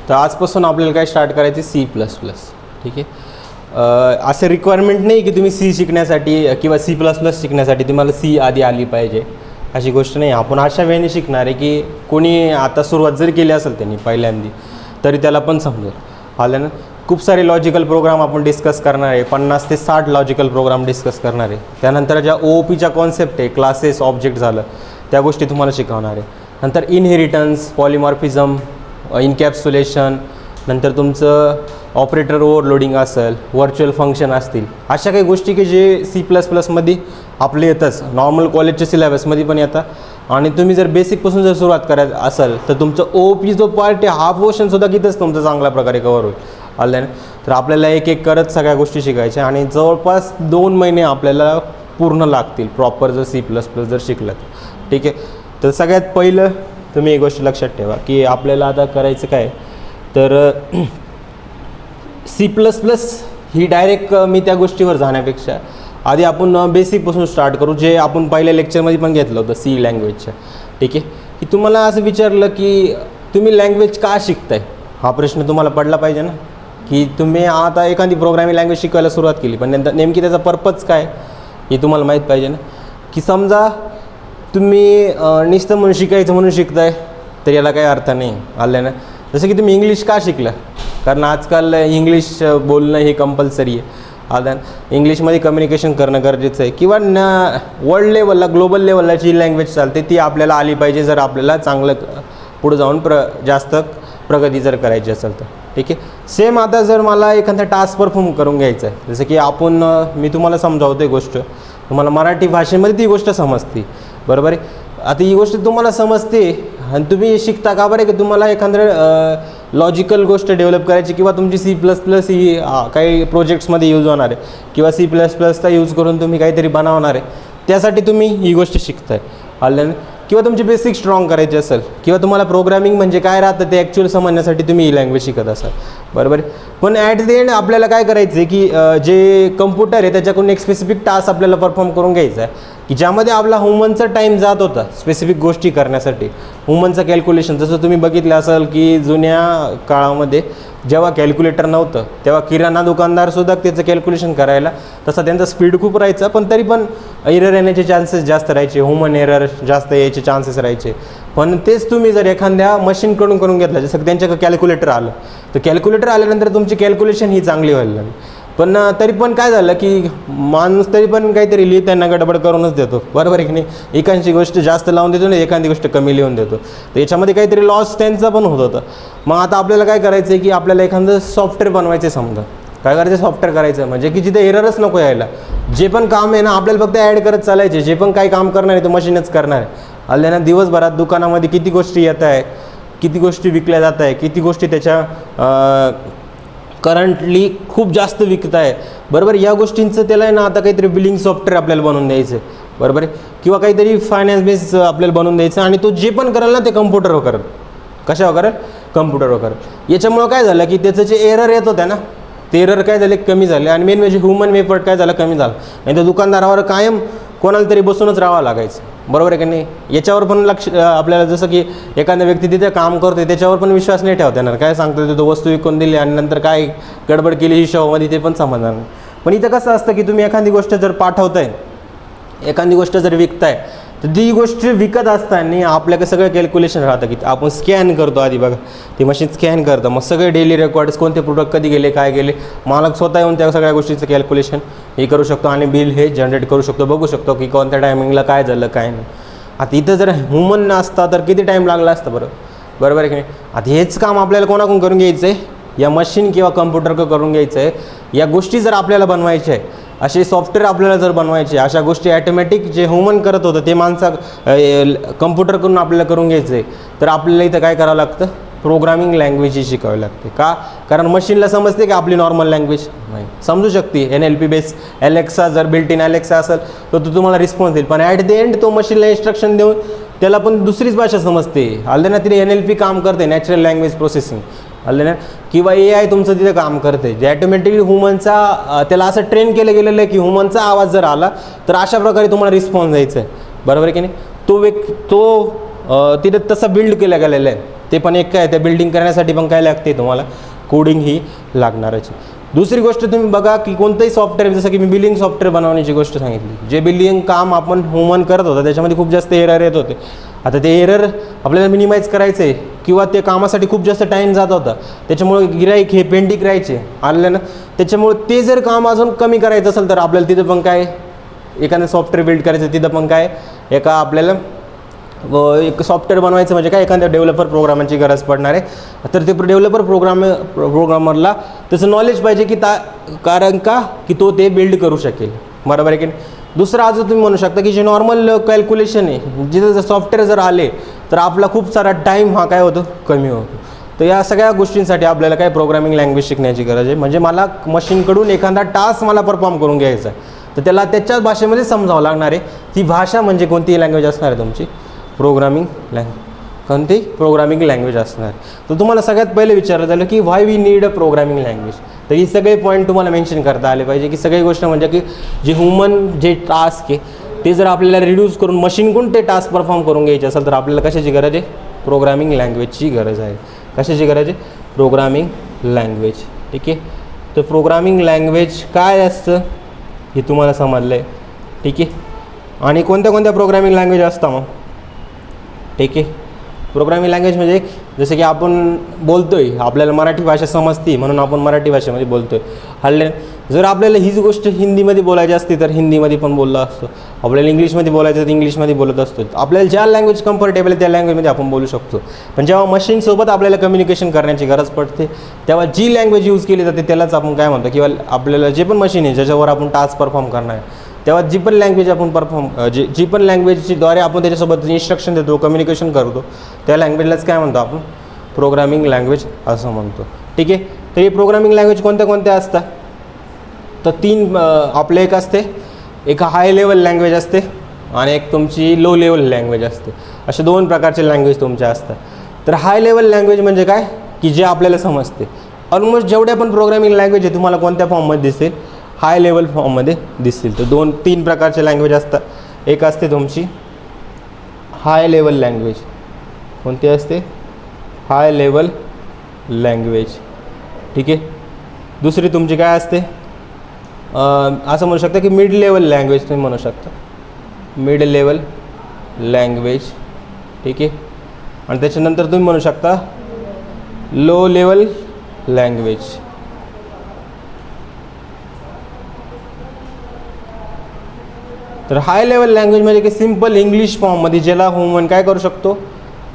तर आजपासून आपल्याला काय स्टार्ट करायचे C++. ठीक आहे. असं रिक्वायरमेंट नाही की तुम्ही C शिकण्यासाठी किंवा C++ शिकण्यासाठी तुम्हाला C आधी आली पाहिजे, अशी गोष्ट नाही. आपण अशा वेळेने शिकणार आहे की कोणी आता सुरुवात जरी केली असेल त्यांनी पहिल्यांदी तरी त्याला पण समजेल. आलं ना. खूप सारे लॉजिकल प्रोग्राम आपण डिस्कस करणार आहे, 50 ते 60 लॉजिकल प्रोग्राम डिस्कस करणार आहे. त्यानंतर ज्या OOPच्या कॉन्सेप्ट आहे, क्लासेस ऑब्जेक्ट झालं, त्या गोष्टी तुम्हाला शिकवणार आहे. नंतर इनहेरिटन्स, पॉलिमॉर्फिझम, इनकॅप्सुलेशन, नंतर तुमचं ऑपरेटर ओव्हरलोडिंग असेल, व्हर्च्युअल फंक्शन असतील, अशा काही गोष्टी की जे C++ मध्ये आपले येतच, नॉर्मल कॉलेजच्या सिलेबसमध्ये पण येतात. आणि तुम्ही जर बेसिकपासून जर सुरुवात करायचं असेल तर तुमचं OOP जो पार्ट आहे हा पोर्शनसुद्धा तिथंच तुमचं चांगल्या प्रकारे कवर होईल. आलं ना. तर आपल्याला एक एक करत सगळ्या गोष्टी शिकायच्या आणि जवळपास 2 महिने आपल्याला पूर्ण लागतील प्रॉपर जर C++ जर शिकलं. ठीक आहे. तर सगळ्यात पहिलं तुम्ही एक गोष्ट लक्षात ठेवा की आपल्याला आता करायचं काय, तर C++ ही डायरेक्ट मी त्या गोष्टीवर जाण्यापेक्षा आधी आपण बेसिकपासून स्टार्ट करू, जे आपण पहिल्या लेक्चरमध्ये पण घेतलं होतं C लँग्वेजच्या. ठीक आहे. की तुम्हाला असं विचारलं की तुम्ही लँग्वेज का शिकताय, हा प्रश्न तुम्हाला पडला पाहिजे ना. की तुम्ही आता एखादी प्रोग्रामिंग लँग्वेज शिकायला सुरुवात केली पण नंतर नेमकी त्याचा पर्पज काय हे तुम्हाला माहीत पाहिजे ना. की समजा तुम्ही नुसतं म्हणून शिकायचं म्हणून शिकताय तर याला काही अर्थ नाही. आलं ना. जसं की तुम्ही इंग्लिश का शिकलं, कारण आजकाल इंग्लिश बोलणं हे कंपल्सरी आहे. आलं. इंग्लिशमध्ये कम्युनिकेशन करणं गरजेचं आहे. किंवा वर्ल्ड लेवलला, ग्लोबल लेवलला जी लँग्वेज चालते ती आपल्याला आली पाहिजे जर आपल्याला चांगलं पुढं जाऊन जास्त प्रगती जर करायची असेल तर. ठीक आहे. सेम आता जर मला एखादा टास्क परफॉर्म करून घ्यायचा आहे, जसं की आपण मी तुम्हाला समजावतो आहे गोष्ट, तुम्हाला मराठी भाषेमध्ये ती गोष्ट समजते, बरोबर आहे. आता ही गोष्ट तुम्हाला समजते आणि तुम्ही शिकता का बरं, की तुम्हाला एखादं लॉजिकल गोष्ट डेव्हलप करायची किंवा तुमची C++ ही काही प्रोजेक्ट्समध्ये यूज होणार आहे किंवा C++चा यूज करून तुम्ही काहीतरी बनवणार आहे, त्यासाठी तुम्ही ही गोष्ट शिकताय. आलं. किंवा तुमची बेसिक स्ट्रॉंग करायची असेल किंवा तुम्हाला प्रोग्रामिंग म्हणजे काय राहतं ते ॲक्च्युअल समजण्यासाठी तुम्ही ही लँग्वेज शिकत असाल, बरोबर. पण ॲट द एंड आपल्याला काय करायचं आहे की जे कम्प्युटर आहे त्याच्याकडून एक स्पेसिफिक टास्क आपल्याला परफॉर्म करून घ्यायचा आहे की ज्यामध्ये आपला ह्युमनचा टाईम जात होता स्पेसिफिक गोष्टी करण्यासाठी. ह्युमनचं कॅल्क्युलेशन जसं तुम्ही बघितलं असाल की जुन्या काळामध्ये जेव्हा कॅल्क्युलेटर नव्हतं तेव्हा किराणा दुकानदारसुद्धा त्याचं कॅल्क्युलेशन करायला तसा त्यांचा स्पीड खूप राहायचा, पण तरी पण एरर येण्याचे चान्सेस जास्त राहायचे, ह्युमन एरर जास्त यायचे चान्सेस राहायचे. पण तेच तुम्ही जर एखाद्या मशीनकडून करून घेतलं, जसं त्यांच्याकडे कॅल्क्युलेटर आलं तर कॅल्क्युलेटर आल्यानंतर तुमची कॅल्क्युलेशन ही चांगली व्हायला लागली. पण तरी पण काय झालं की माणूस तरी पण काहीतरी लिहिताना गडबड करूनच देतो, बरोबर आहे की नाही. एखादी गोष्ट जास्त लावून देतो ना, एखादी गोष्ट कमी लिहून देतो, तर याच्यामध्ये काहीतरी लॉस त्यांचा पण होत होता. मग आता आपल्याला काय करायचं आहे की आपल्याला एखादं सॉफ्टवेअर बनवायचं, समजा काय करायचं सॉफ्टवेअर करायचं म्हणजे की जिथे एररच नको यायला. जे पण काम आहे ना आपल्याला फक्त ॲड करत चालायचे, जे पण काही काम करणार आहे तो मशीनच करणार आहे. आल्या ना. दिवसभरात दुकानामध्ये किती गोष्टी येत आहे, किती गोष्टी विकल्या जात आहे, किती गोष्टी त्याच्या करंटली खूप जास्त विकत आहे, बरोबर. या गोष्टींचं त्याला आहे ना आता काहीतरी बिलिंग सॉफ्टवेअर आपल्याला बनवून द्यायचं आहे, बरोबर आहे. किंवा काहीतरी फायनान्स बेस आपल्याला बनवून द्यायचं आणि तो जे पण करेल ना ते कम्प्युटरवर करेल. कशावर करेल? कम्प्युटरवर करेल. याच्यामुळं काय झालं की त्याचं जे एरर येत होत्या ना ते एरर काय झाले, कमी झाले. आणि मेन म्हणजे ह्युमन एफर्ट काय झालं, कमी झालं. आणि त्या दुकानदारावर कायम कोणाला तरी बसूनच राहावं लागायचं, बरोबर आहे की नाही. याच्यावर पण लक्ष आपल्याला, जसं की एखादा व्यक्ती तिथे काम करतोय त्याच्यावर पण विश्वास नाही ठेवता येणार. काय सांगतो तो वस्तू विकून दिली आणि नंतर काय गडबड केली हिशोबामध्ये ते पण समजणार नाही. पण इथं कसं असतं की तुम्ही एखादी गोष्ट जर पाठवताय, एखादी गोष्ट जर विकताय, तर ती गोष्ट विकत असताना आपल्याकडे सगळं कॅल्क्युलेशन राहतं की आपण स्कॅन करतो आधी, बघा ती मशीन स्कॅन करतं, मग सगळे डेली रेकॉर्ड्स कोणते प्रोडक्ट कधी गेले काय गेले मालक स्वतः येऊन त्या सगळ्या गोष्टीचं कॅल्क्युलेशन हे करू शकतो आणि बिल हे जनरेट करू शकतो, बघू शकतो की कोणत्या टायमिंगला काय झालं काय नाही. आता इथं जर ह्युमन नसता तर किती टाईम लागला असतं, बरोबर आहे की नाही. आता हेच काम आपल्याला कोणाकडून करून घ्यायचं आहे, या मशीन किंवा कम्प्युटरकडं करून घ्यायचं आहे. या गोष्टी जर आपल्याला बनवायच्या आहे, असे सॉफ्टवेअर आपल्याला जर बनवायचे, अशा गोष्टी ॲटोमॅटिक जे ह्युमन करत होतं ते कम्प्युटरकडून आपल्याला करून घ्यायचं आहे, तर आपल्याला इथं काय करावं लागतं, प्रोग्रामिंग लँग्वेज ही शिकावी लागते. का? कारण मशीनला समजते की आपली नॉर्मल लँग्वेज नाही समजू शकते. NLP बेस Alexa जर बिल्ट इन Alexa असेल तर तो तुम्हाला रिस्पॉन्स देईल, पण ॲट द एंड तो मशीनला इन्स्ट्रक्शन देऊन त्याला पण दुसरीच भाषा समजते. आलं ना. तिने NLP काम करते, नॅचरल लँग्वेज प्रोसेसिंग, आलं ना. किंवा AI तुमचं तिथे काम करते, जे ॲटोमॅटिकली ह्युमनचा त्याला असं ट्रेन केलं गेलेलं आहे की ह्युमनचा आवाज जर आला तर अशा प्रकारे तुम्हाला रिस्पॉन्स द्यायचा आहे, बरोबर आहे की नाही. तो तिथे तसा बिल्ड केला गेलेला आहे. ते पण एक काय, त्या बिल्डिंग करण्यासाठी पण काय लागते तुम्हाला, कोडिंग ही लागणारच. दुसरी गोष्ट तुम्ही बघा की कोणतंही सॉफ्टवेअर, जसं की मी बिलिंग सॉफ्टवेअर बनवण्याची गोष्ट सांगितली, जे बिलिंग काम आपण ह्युमन करत होता त्याच्यामध्ये खूप जास्त एरर येत होते. आता ते एरर आपल्याला मिनिमाइज करायचं आहे, किंवा ते कामासाठी खूप जास्त टाईम जात होता, त्याच्यामुळे गिराईक हे पेंडिंग राहायचे आले ना. त्याच्यामुळे ते जर काम अजून कमी करायचं असेल तर आपल्याला तिथं पण काय, एखादं सॉफ्टवेअर बिल्ड करायचं, तिथं पण काय एका आपल्याला एक सॉफ्टवेअर बनवायचं म्हणजे काय, एखाद्या डेव्हलपर प्रोग्रामरची गरज पडणार आहे. तर ते डेव्हलपर प्रोग्रामरला त्याचं नॉलेज पाहिजे की कारण का की तो ते बिल्ड करू शकेल, बरोबर आहे की नाही. दुसरं अजून तुम्ही म्हणू शकता की जे नॉर्मल कॅल्क्युलेशन आहे, जिथं जर सॉफ्टवेअर जर आले तर आपला खूप सारा टाईम हा काय होतो, कमी होतो. तर या सगळ्या गोष्टींसाठी आपल्याला काय प्रोग्रामिंग लँग्वेज शिकण्याची गरज आहे. म्हणजे मला मशीनकडून एखादा टास्क मला परफॉर्म करून घ्यायचा आहे, तर त्याला त्याच्याच भाषेमध्ये समजावं लागणार आहे. ती भाषा म्हणजे कोणती लँग्वेज असणार आहे तुमची, प्रोग्रामिंग लँग्वेज. कोणती प्रोग्रामिंग लँग्वेज असणार. तर तुम्हाला सगळ्यात पहिले विचारलं झालं की why we need a programming language. तर ही सगळे पॉईंट तुम्हाला मेन्शन करता आले पाहिजे की सगळी गोष्ट म्हणजे की जे ह्युमन जे टास्क आहे ते जर आपल्याला रिड्यूस करून मशीनकडून ते टास्क परफॉर्म करून घ्यायचे असेल तर आपल्याला कशाची गरज आहे, प्रोग्रामिंग लँग्वेजची गरज आहे. कशाची गरज आहे, प्रोग्रामिंग लँग्वेज. ठीक आहे. तर प्रोग्रामिंग लँग्वेज काय असतं हे तुम्हाला समजलं आहे. ठीक आहे. आणि कोणत्या कोणत्या प्रोग्रामिंग लँग्वेज असतात मग. ठीक आहे. प्रोग्रामिंग लँग्वेज म्हणजे जसं की आपण बोलतो आहे, आपल्याला मराठी भाषा समजते म्हणून आपण मराठी भाषेमध्ये बोलतो आहे. हल्ले जर आपल्याला हीच गोष्ट हिंदीमध्ये बोलायची असते तर हिंदीमध्ये पण बोललो असतो. आपल्याला इंग्लिशमध्ये बोलायचं तर इंग्लिशमध्ये बोलत असतो. आपल्याला ज्या लँग्वेज कम्फर्टेबल आहे त्या लँग्वेजमध्ये आपण बोलू शकतो. पण जेव्हा मशीनसोबत आपल्याला कम्युनिकेशन करण्याची गरज पडते तेव्हा जी लँग्वेज यूज केली जाते त्यालाच आपण काय म्हणतो, किंवा आपल्याला जे पण मशीन आहे ज्याच्यावर आपण टास्क परफॉर्म करणार आहे तेव्हा जी पण लँग्वेज आपण जी पण लँग्वेजद्वारे आपण त्याच्यासोबत इन्स्ट्रक्शन देतो, कम्युनिकेशन करतो, त्या लँग्वेजलाच काय म्हणतो आपण, प्रोग्रामिंग लँग्वेज असं म्हणतो. ठीक आहे. तर ही प्रोग्रामिंग लँग्वेज कोणत्या कोणत्या असतात, तर तीन आपले एक असते, एक हाय लेवल लँग्वेज असते आणि एक तुमची लो लेवल लँग्वेज असते. असे दोन प्रकारचे लँग्वेज तुमच्या असतात. तर हाय लेवल लँग्वेज म्हणजे काय की जे आपल्याला समजते. ऑलमोस्ट जेवढ्या पण प्रोग्रामिंग लँग्वेज आहे तुम्हाला कोणत्या फॉर्ममध्ये दिसेल, हाय लेवल फॉर्ममध्ये दिसतील. तर तीन प्रकारचे लँग्वेज असतात. एक असते तुमची हाय लेवल लँग्वेज. कोणती असते, हाय लेवल लँग्वेज. ठीक आहे. दुसरी तुमची काय असते, असं म्हणू शकता की मिड लेवल लँग्वेज तुम्ही म्हणू शकता, मिड लेवल लँग्वेज. ठीक आहे. आणि त्याच्यानंतर तुम्ही म्हणू शकता लो लेवल लँग्वेज. तर हाय लेवल लँग्वेज म्हणजे की सिम्पल इंग्लिश फॉर्ममध्ये ज्याला ह्युमन काय करू शकतो,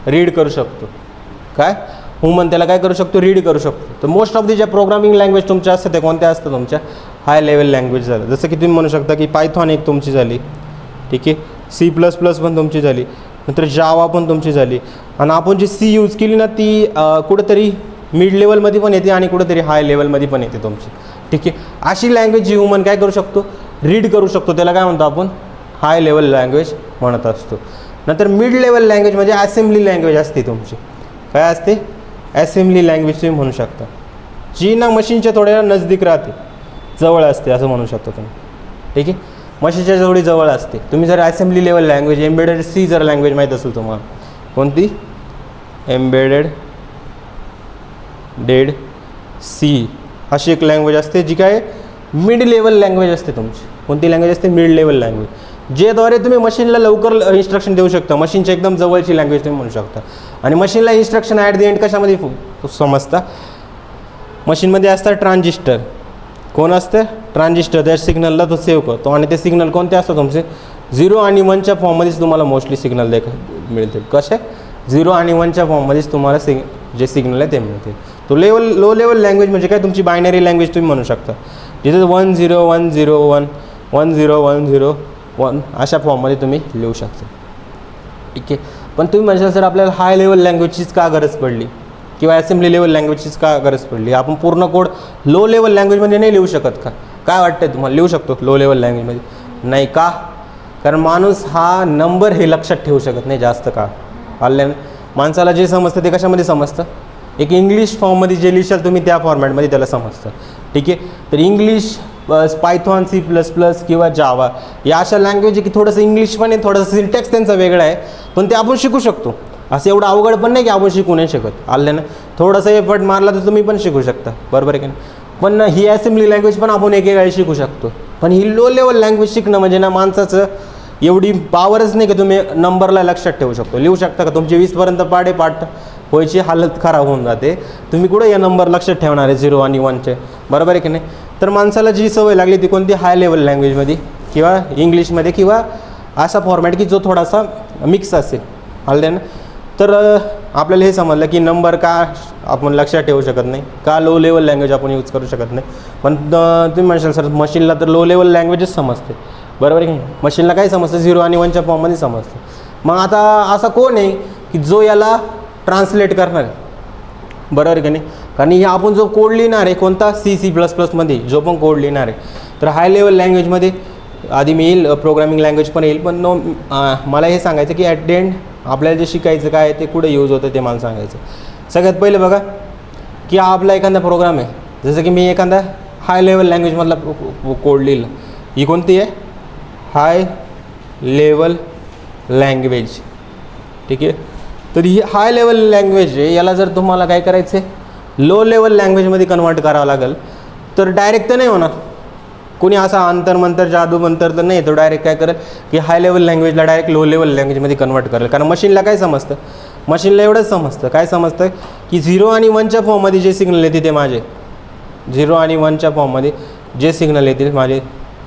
रीड करू शकतो. काय ह्युमन त्याला काय करू शकतो, रीड करू शकतो. तर मोस्ट ऑफ दी ज्या प्रोग्रामिंग लँग्वेज तुमच्या असतात त्या कोणत्या असतात, तुमच्या हाय लेवल लँग्वेज झालं. जसं की तुम्ही म्हणू शकता की पायथॉन एक तुमची झाली. ठीक आहे. C++ पण तुमची झाली, नंतर जावा पण तुमची झाली. आणि आपण जी सी यूज केली ना ती कुठंतरी मिड लेवलमध्ये पण येते आणि कुठंतरी हाय लेवलमध्ये पण येते तुमची. ठीक आहे. अशी लँग्वेज जी ह्युमन काय करू शकतो, रीड करू शकतो, त्याला काय म्हणतो आपण, हाय लेवल लँग्वेज म्हणत असतो. नंतर मिड लेवल लँग्वेज म्हणजे असेंब्ली लँग्वेज असते तुमची. काय असते, असेंब्ली लँग्वेज तुम्ही म्हणू शकता, जी ना मशीनच्या थोड्या नजदीक राहते, जवळ असते असं म्हणू शकता तुम्ही. ठीक आहे. मशीनच्या थोडी जवळ असते. तुम्ही जर assembly level language, embedded C जर लँग्वेज माहीत असेल तुम्हाला, कोणती, एम्बेडेड सी अशी एक लँग्वेज असते जी काय मिड लेवल लँग्वेज असते तुमची. कोणती लँग्वेज असते, मिड लेवल लँग्वेज, ज्याद्वारे तुम्ही मशीनला लवकर इन्स्ट्रक्शन देऊ शकता. मशीनच्या एकदम जवळची लँग्वेज तुम्ही म्हणू शकता. आणि मशीनला इन्स्ट्रक्शन ॲट द एंड कशामध्ये समजता, मशीनमध्ये असतात ट्रान्झिस्टर. कोण असतं, ट्रान्झिस्टर. त्या सिग्नलला तो सेव्ह करतो आणि ते सिग्नल कोणते असतात तुमचे, 0 आणि 1च्या फॉर्ममध्येच तुम्हाला मोस्टली सिग्नल मिळतील. कसे, 0 आणि 1च्या फॉर्ममध्येच तुम्हाला जे सिग्नल आहे ते मिळतील. तो लो लेवल लँग्वेज म्हणजे काय, तुमची बायनरी लँग्वेज तुम्ही म्हणू शकता, जिथे 1 0 1 0 1 1 0 1 0 1 अशा फॉर्ममध्ये तुम्ही लिहू शकता. ठीक आहे. पण तुम्ही म्हणशाल सर आपल्याला हाय लेवल लँग्वेजचीच का गरज पडली किंवा असेंब्ली लेवल लँग्वेजचीच का गरज पडली, आपण पूर्ण कोड लो लेवल लँग्वेजमध्ये नाही लिहू शकत का, काय वाटतं तुम्हाला, लिहू शकतो लो लेवल लँग्वेजमध्ये, नाही का, कारण माणूस हा नंबर हे लक्षात ठेवू शकत नाही जास्त का. आल्यानं माणसाला जे समजतं ते कशामध्ये समजतं, एक इंग्लिश फॉर्ममध्ये जे लिहिशाल तुम्ही त्या फॉर्मॅटमध्ये त्याला समजतं. ठीक आहे. तर इंग्लिश, पायथॉन, C++ किंवा जावा या अशा लँग्वेज आहे की थोडंसं इंग्लिश पण आहे, थोडंसं सिंटॅक्स त्यांचा वेगळा आहे, पण ते आपण शिकू शकतो. असं एवढं अवघड पण नाही की आपण शिकू नाही शकत. आलं ना, थोडंसं एफर्ट मारला तर तुम्ही पण शिकू शकता, बरोबर आहे की नाही. पण ही असेंब्ली लँग्वेज पण आपण एकेकाळी शिकू शकतो. पण ही लो लेवल लँग्वेज शिकणं म्हणजे ना माणसाचं एवढी पावरच नाही की तुम्ही नंबरला लक्षात ठेवू शकतो. लिहू शकता का तुमचे 20पर्यंत पाठ व्हायची हालत खराब होऊन जाते. तुम्ही कुठं या नंबर लक्षात ठेवणार आहे 0 आणि 1चे, बरोबर आहे की नाही. तर माणसाला जी सवय लागली ती कोणती, हाय लेवल लँग्वेजमध्ये किंवा इंग्लिशमध्ये किंवा असा फॉर्मॅट की जो थोडासा मिक्स असेल, आलं ना. तर आपल्याला हे समजलं की नंबर का आपण लक्षात ठेवू शकत नाही, का लो लेवल लँग्वेज आपण यूज करू शकत नाही. पण तुम्ही म्हणशाल सर मशीनला तर लो लेवल लँग्वेजच समजते, बरोबर आहे की नाही. मशीनला काय समजतं, 0 आणि 1च्या फॉर्ममध्ये समजतं. मग आता असा कोण आहे की जो याला ट्रान्सलेट करणार आहे, बरोबर आहे की नाही. कारण हे आपण जो कोड लिहिणार आहे कोणता, C++मध्ये जो पण कोड लिहिणार आहे, तर हाय लेवल लँग्वेजमध्ये आधी मी येईल, प्रोग्रामिंग लँग्वेज पण येईल. पण मला हे सांगायचं की ॲट द एंड आपल्याला जे शिकायचं काय आहे ते कुठे यूज होतं ते मला सांगायचं. सगळ्यात पहिले बघा की आपला एखादा प्रोग्राम आहे, जसं की मी एखादा हाय लेवल लँग्वेजमधला कोड लिहिलं. ही कोणती आहे, हाय लेवल लँग्वेज, ठीक आहे. तर ही हाय लेवल लँग्वेज आहे, याला जर तुम्हाला काय करायचं आहे, लो लेवल लँग्वेजमध्ये कन्वर्ट करावं लागेल. तर डायरेक्ट तर नाही होणार, कोणी असा अंतर्मंतर जादू मंतर तर नाही, तो डायरेक्ट काय करेल की हाय लेवल लँग्वेजला डायरेक्ट लो लेवल लँग्वेजमध्ये कन्वर्ट करेल. कारण मशीनला काय समजतं, मशीनला एवढंच समजतं, काय समजतं की 0 आणि 1च्या फॉर्ममध्ये जे सिग्नल येते ते माझे, 0 आणि 1च्या फॉर्ममध्ये जे सिग्नल येतील माझे,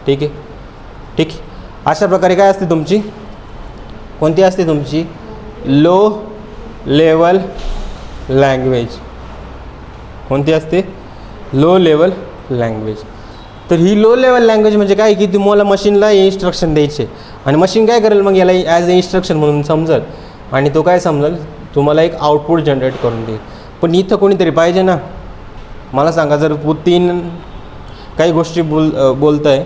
ठीक आहे. ठीक, अशा प्रकारे काय असते तुमची, कोणती असते तुमची लो लेवल लँग्वेज, कोणती असते, लो लेवल लँग्वेज. तर ही लो लेवल लँग्वेज म्हणजे काय की तुम्हाला मशीनला इन्स्ट्रक्शन द्यायचे आणि मशीन काय करेल मग याला ॲज अ इन्स्ट्रक्शन म्हणून समजेल आणि तो काय समजेल, तुम्हाला एक आउटपुट जनरेट करून देईल. पण इथं कोणीतरी पाहिजे ना. मला सांगा, जर पुतीन काही गोष्टी बोलत आहे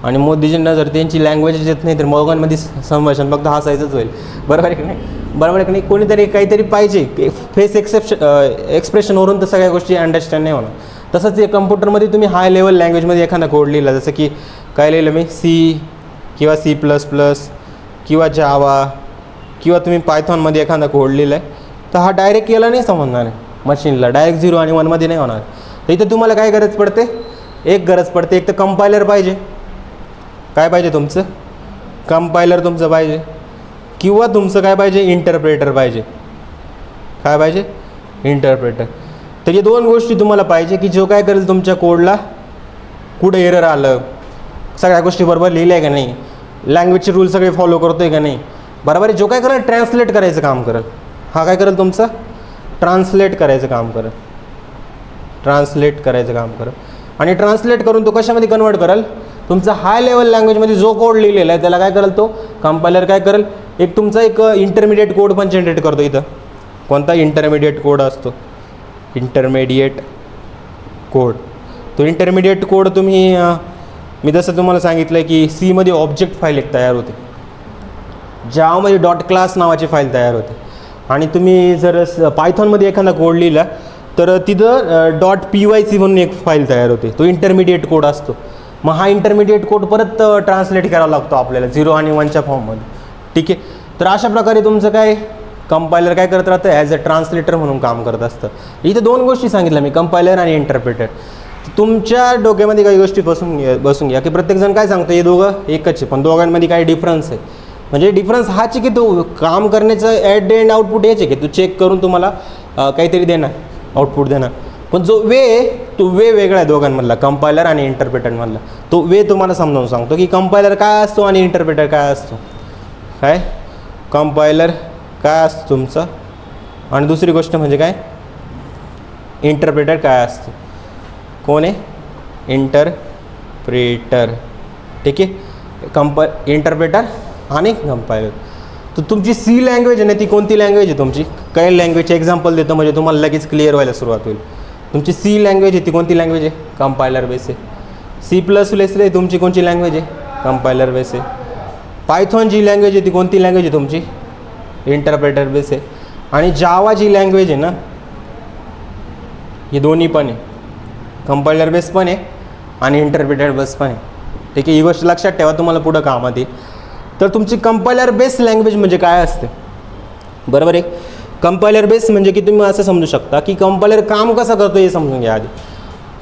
आणि मोदीजींना जर त्यांची लँग्वेज येत नाही तर मोगांमध्ये संभाषण फक्त हसायचंच होईल, बरोबर आहे की नाही, बरोबर आहे की नाही. कोणीतरी काहीतरी पाहिजे, फेस एक्सप्रेशनवरून तर सगळ्या गोष्टी अंडरस्टँड नाही होणार. तसंच ते कम्प्युटरमध्ये तुम्ही हाय लेवल लँग्वेजमध्ये एखादा कोड लिहिला, जसं की काय लिहिलं मी, C किंवा C++ किंवा जावा किंवा तुम्ही पायथॉनमध्ये एखादा कोड लिहिला आहे, तर हा डायरेक्ट याला नाही समजणार आहे मशीनला, डायरेक्ट 0 आणि 1मध्ये नाही होणार. तर इथं तुम्हाला काय गरज पडते, एक गरज पडते, एक तर कंपायलर पाहिजे. काय पाहिजे तुमचं, कंपायलर तुमचं पाहिजे, किंवा तुमचं काय पाहिजे, इंटरप्रेटर पाहिजे. काय पाहिजे, इंटरप्रेटर. तर हे दोन गोष्टी तुम्हाला पाहिजे की जो काय करेल तुमच्या कोडला कुठे एरर आलं, सगळ्या गोष्टी बरोबर लिहिल्या आहे का नाही, लँग्वेजचे रूल सगळे फॉलो करतो आहे का नाही, बरोबर आहे. जो काय करेल ट्रान्सलेट करायचं काम करेल, हा काय करेल तुमचं ट्रान्सलेट करायचं काम करेल, ट्रान्सलेट करायचं काम करेल. आणि ट्रान्सलेट करून तो कशामध्ये कन्वर्ट करेल, तुमचा हाय लेवल लँग्वेजमध्ये जो कोड लिहिलेला आहे त्याला काय करेल, तो कंपायलर काय करेल, एक तुमचा एक इंटरमिडिएट कोड पण जनरेट करतो. इथं कोणता इंटरमिडिएट कोड असतो, इंटरमिडिएट कोड. तो इंटरमिडिएट कोड तुम्ही मी जसं तुम्हाला सांगितलं की Cमध्ये ऑब्जेक्ट फाईल एक तयार होते, जावामध्ये डॉट क्लास नावाची फाईल तयार होते, आणि तुम्ही जर पायथॉनमध्ये एखादा कोड लिहिला तर तिथं .pyc म्हणून एक फाईल तयार होते, तो इंटरमिडिएट कोड असतो. मग हा इंटरमिडिएट कोड परत ट्रान्सलेट करावा लागतो आपल्याला 0 आणि 1च्या फॉर्ममध्ये, ठीक आहे. तर अशा प्रकारे तुमचं काय कंपायलर काय करत राहतं, ॲज अ ट्रान्सलेटर म्हणून काम करत असतं. इथं दोन गोष्टी सांगितल्या मी, कंपायलर आणि इंटरप्रेटर. तुमच्या डोक्यामध्ये काही गोष्टी बसून घ्या की प्रत्येकजण काय सांगतो, हे दोघं एकच आहे, पण दोघांमध्ये काही डिफरन्स आहे. म्हणजे डिफरन्स हाच आहे की तो काम करण्याचं ॲट द एंड आउटपुट याचे की तो चेक करून तुम्हाला काहीतरी देणार, आउटपुट देणार. पण जो तो वे वेगळा आहे दोघांमधला, कंपायलर आणि इंटरप्रेटरमधला. तो वे तुम्हाला समजावून सांगतो की कंपायलर काय असतो आणि इंटरप्रेटर काय असतो. काय कंपायलर काय असतं तुमचं, आणि दुसरी गोष्ट म्हणजे काय इंटरप्रेटर काय असतं. कोण आहे, इंटरप्रेटर, ठीक आहे. इंटरप्रेटर आणि कंपायलर. तर तुमची C लँग्वेज आहे ना, ती कोणती लँग्वेज आहे तुमची, काही लँग्वेजचे एक्झाम्पल देतो म्हणजे तुम्हाला लगेच क्लिअर व्हायला सुरुवात होईल. तुमची C लँग्वेज आहे ती कोणती लँग्वेज आहे, कंपायलर बेस आहे. C++ आहे तुमची कोणची लँग्वेज आहे, कंपायलर बेस आहे. पायथॉन जी लँग्वेज आहे ती कोणती लँग्वेज आहे तुमची, इंटरप्रेटर बेस आहे. आणि जावा जी लँग्वेज आहे ना, हे दोन्ही पण आहे, कंपायलर बेस पण आहे आणि इंटरप्रेटर बेस पण आहे, ठीक आहे. ही गोष्ट लक्षात ठेवा, तुम्हाला पुढं कामात येईल. तर तुमची कंपायलर बेस लँग्वेज म्हणजे काय असते, बरोबर आहे. कंपायलर बेस म्हणजे की तुम्ही असं समजू शकता की कंपायलर काम कसं करतो हे समजून घ्या आधी.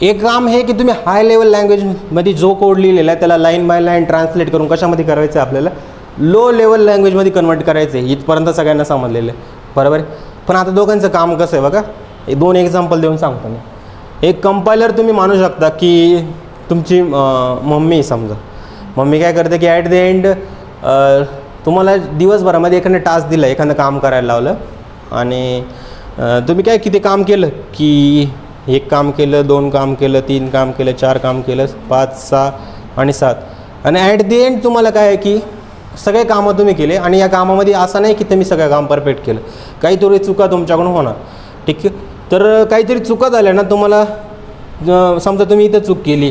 एक काम हे की तुम्ही हाय लेवल लँग्वेजमध्ये जो कोड लिहिलेला आहे त्याला लाईन बाय लाईन ट्रान्सलेट करून कशामध्ये करायचं आहे आपल्याला, लो लेवल लँग्वेजमध्ये कन्वर्ट करायचं आहे. इथपर्यंत सगळ्यांना समजलेलं आहे, बरोबर आहे. पण आता दोघांचं काम कसं आहे बघा, हे 2 एक्झाम्पल देऊन सांगतो मी. एक कंपायलर तुम्ही मानू शकता की तुमची मम्मी, समजा मम्मी काय करते की ॲट द एंड तुम्हाला दिवसभरामध्ये एखादं टास्क दिलं, एखादं काम करायला लावलं आणि तुम्ही काय किती काम केलं की 1 काम केलं, 2 काम केलं, 3 काम केलं, 4 काम केलं, 5, 6 आणि 7 आणि ॲट द एंड तुम्हाला काय आहे की सगळे कामं तुम्ही केले आणि या कामामध्ये असं नाही की तुम्ही सगळं काम परफेक्ट केलं, काहीतरी चुका तुमच्याकडून होणार, ठीक आहे. तर काहीतरी चुका झाल्या ना तुम्हाला, समजा तुम्ही इथं चूक केली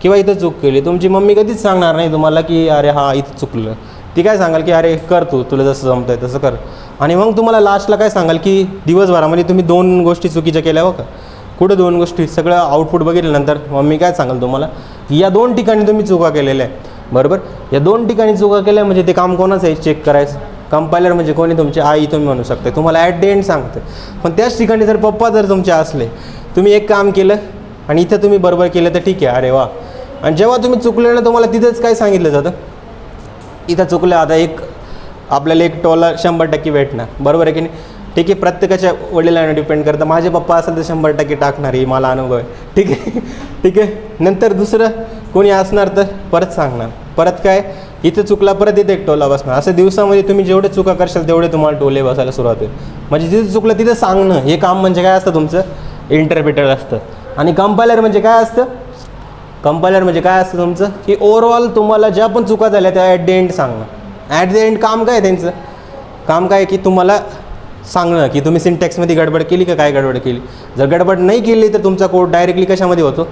किंवा इथं चूक केली, तुमची मम्मी कधीच सांगणार नाही तुम्हाला की अरे हा इथं चुकलं. ती काय सांगाल की अरे कर तुला जसं जमतं आहे तसं कर. आणि मग तुम्हाला लास्टला काय सांगाल की दिवसभरामध्ये तुम्ही 2 गोष्टी चुकीच्या केल्या हो का, कुठं 2 गोष्टी, सगळं आउटपुट बघितल्यानंतर मम्मी काय सांगाल तुम्हाला, या 2 ठिकाणी तुम्ही चुका केलेल्या आहे, बरोबर. या 2 ठिकाणी चुका केल्या म्हणजे ते काम कोणाचं आहे चेक करायचं. कंपायलर म्हणजे कोणी, तुमची आई तुम्ही म्हणू शकता, तुम्हाला ॲट द एंड सांगते. पण त्याच ठिकाणी जर पप्पा जर तुमचे असले, तुम्ही एक काम केलं आणि इथं तुम्ही बरोबर केलं तर ठीक आहे, अरे वा. आणि जेव्हा तुम्ही चुकले ना तुम्हाला तिथंच काय सांगितलं जातं, इथं चुकलं, आता आपल्याला एक टोला 100% भेटणार, बरोबर आहे की नाही. ठीक आहे, प्रत्येकाच्या वडिलांना डिपेंड करतं. माझे पप्पा असेल तर 100% टाकणार, ही मला अनुभव आहे, ठीक आहे. ठीक आहे, नंतर दुसरं कोणी असणार तर परत सांगणार, परत काय इथं चुकला परत इथे एक टोला बसणार. असं दिवसामध्ये तुम्ही जेवढे चुका करशाल तेवढे तुम्हाला टोले बसायला सुरुवात होईल. म्हणजे जिथं चुकलं तिथं सांगणं हे काम म्हणजे काय असतं तुमचं, इंटरप्रिटर असतं. आणि कंपायलर म्हणजे काय असतं, कंपायलर म्हणजे काय असतं तुमचं की ओव्हरऑल तुम्हाला ज्या पण चुका झाल्या त्या ॲट द एंड सांगणं. ॲट द एंड काम काय त्यांचं, काम काय की तुम्हाला सांगणं की तुम्ही सिंटॅक्समध्ये गडबड केली का, काय गडबड केली. जर गडबड नाही केली तर तुमचा कोड डायरेक्टली कशामध्ये होतो,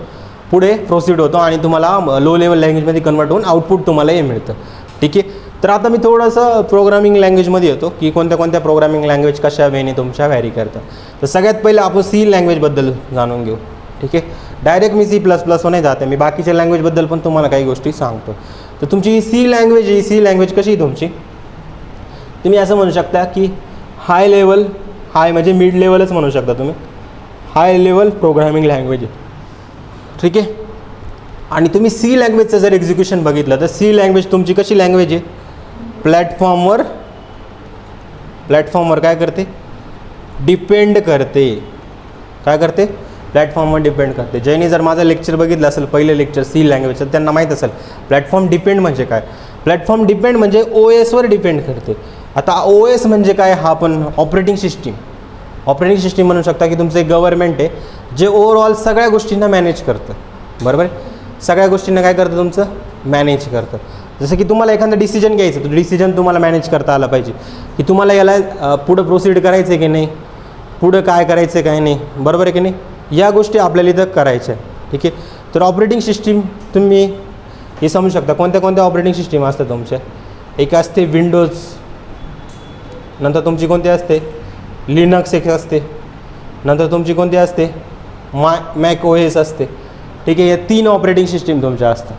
पुढे प्रोसीड होतो आणि तुम्हाला लो लेवल लँग्वेजमध्ये कन्वर्ट होऊन आउटपुट तुम्हाला हे मिळतं, ठीक आहे. तर आता मी थोडंसं प्रोग्रामिंग लँग्वेजमध्ये येतो की कोणत्या कोणत्या प्रोग्रामिंग लँग्वेज कशा वेने तुमच्या व्हॅरी करतात. तर सगळ्यात पहिलं आपण सी लँग्वेजबद्दल जाणून घेऊ, ठीक आहे. डायरेक्ट मी C++ नाही जाते, मी बाकीच्या लँग्वेजबद्दल पण तुम्हाला काही गोष्टी सांगतो. तर तुमची सी लँग्वेज, ही सी लँग्वेज कशी आहे तुमची, तुम्ही असं म्हणू शकता की हाय लेवल, हाय म्हणजे मिड लेवलच म्हणू शकता तुम्ही, हाय लेवल प्रोग्रामिंग लँग्वेज आहे, ठीक आहे. आणि तुम्ही सी लँग्वेजचं जर एक्झिक्युशन बघितलं तर सी लँग्वेज तुमची कशी लँग्वेज आहे, प्लॅटफॉर्मवर काय करते, डिपेंड करते. काय करते, प्लॅटफॉर्मवर डिपेंड करते. ज्यांनी जर माझं लेक्चर बघितलं असेल, पहिलं लेक्चर सी लँग्वेजचं, त्यांना माहीत असेल प्लॅटफॉर्म डिपेंड म्हणजे काय. प्लॅटफॉर्म डिपेंड म्हणजे OSवर डिपेंड करते. आता OS म्हणजे काय, हा पण ऑपरेटिंग सिस्टीम म्हणू शकता की तुमचं एक गव्हर्नमेंट आहे जे ओव्हरऑल सगळ्या गोष्टींना मॅनेज करतं, बरोबर आहे. सगळ्या गोष्टींना काय करतं तुमचं, मॅनेज करतं. जसं की तुम्हाला एखादा डिसिजन घ्यायचं, तो डिसिजन तुम्हाला मॅनेज करता आला पाहिजे की तुम्हाला याला पुढं प्रोसीड करायचं आहे की नाही, पुढं काय करायचं आहे काय नाही, बरोबर आहे की नाही. या गोष्टी आपल्याला इथं करायच्या आहे, ठीक आहे. तर ऑपरेटिंग सिस्टीम तुम्ही हे समजू शकता कोणत्या कोणत्या ऑपरेटिंग सिस्टीम असतात तुमच्या. एक असते विंडोज, नंतर तुमची कोणती असते लिनक्स एक असते, नंतर तुमची कोणती असते मॅक OS असते, ठीक आहे. या 3 ऑपरेटिंग सिस्टीम तुमच्या असतात,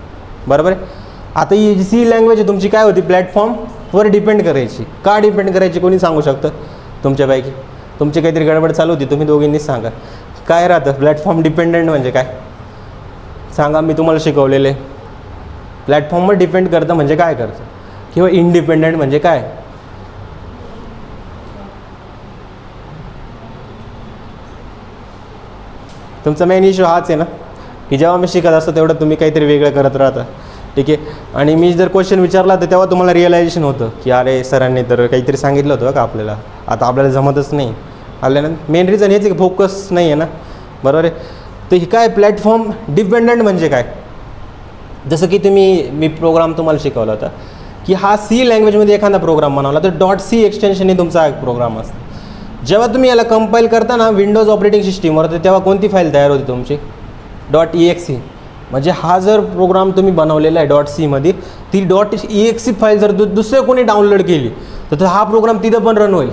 बरोबर आहे. आता ही सी लँग्वेज आहे तुमची काय होती, प्लॅटफॉर्मवर डिपेंड करायची. का डिपेंड करायची कोणी सांगू शकतं तुमच्यापैकी, तुमची काहीतरी गडबड चालू होती, तुम्ही दोघींनीच सांगा काय राहतं प्लॅटफॉर्म डिपेंडंट म्हणजे काय सांगा, मी तुम्हाला शिकवलेलं आहे. प्लॅटफॉर्मवर डिपेंड करतं म्हणजे काय करतं, किंवा इंडिपेंडंट म्हणजे काय. तुमचा मेन इश्यू हाच आहे ना की जेव्हा मी शिकत असतो तेवढं तुम्ही काहीतरी वेगळं करत राहता, ठीक आहे. आणि मी जर क्वेश्चन विचारला तर तेव्हा तुम्हाला रिअलायझेशन होतं की अरे सरांनी तर काहीतरी सांगितलं होतं का आपल्याला, आता आपल्याला जमतच नाही. आल्यानंतर मेन रिझन हेच आहे की फोकस नाही आहे ना, बरोबर आहे. तर हे काय प्लॅटफॉर्म डिपेंडंट म्हणजे काय, जसं की मी प्रोग्राम तुम्हाला शिकवला होता की हा सी लँग्वेजमध्ये एखादा प्रोग्राम बनवला तर .c एक्सटेन्शन हे तुमचा प्रोग्राम असतो. जेव्हा तुम्ही याला कंपाईल करता ना विंडोज ऑपरेटिंग सिस्टीमवर, तर तेव्हा कोणती फाईल तयार होती तुमची, .exe. म्हणजे हा जर प्रोग्राम तुम्ही बनवलेला आहे .c मध्ये, ती .exe फाईल जर दुसरं कोणी डाउनलोड केली तर हा प्रोग्राम तिथं पण रन होईल.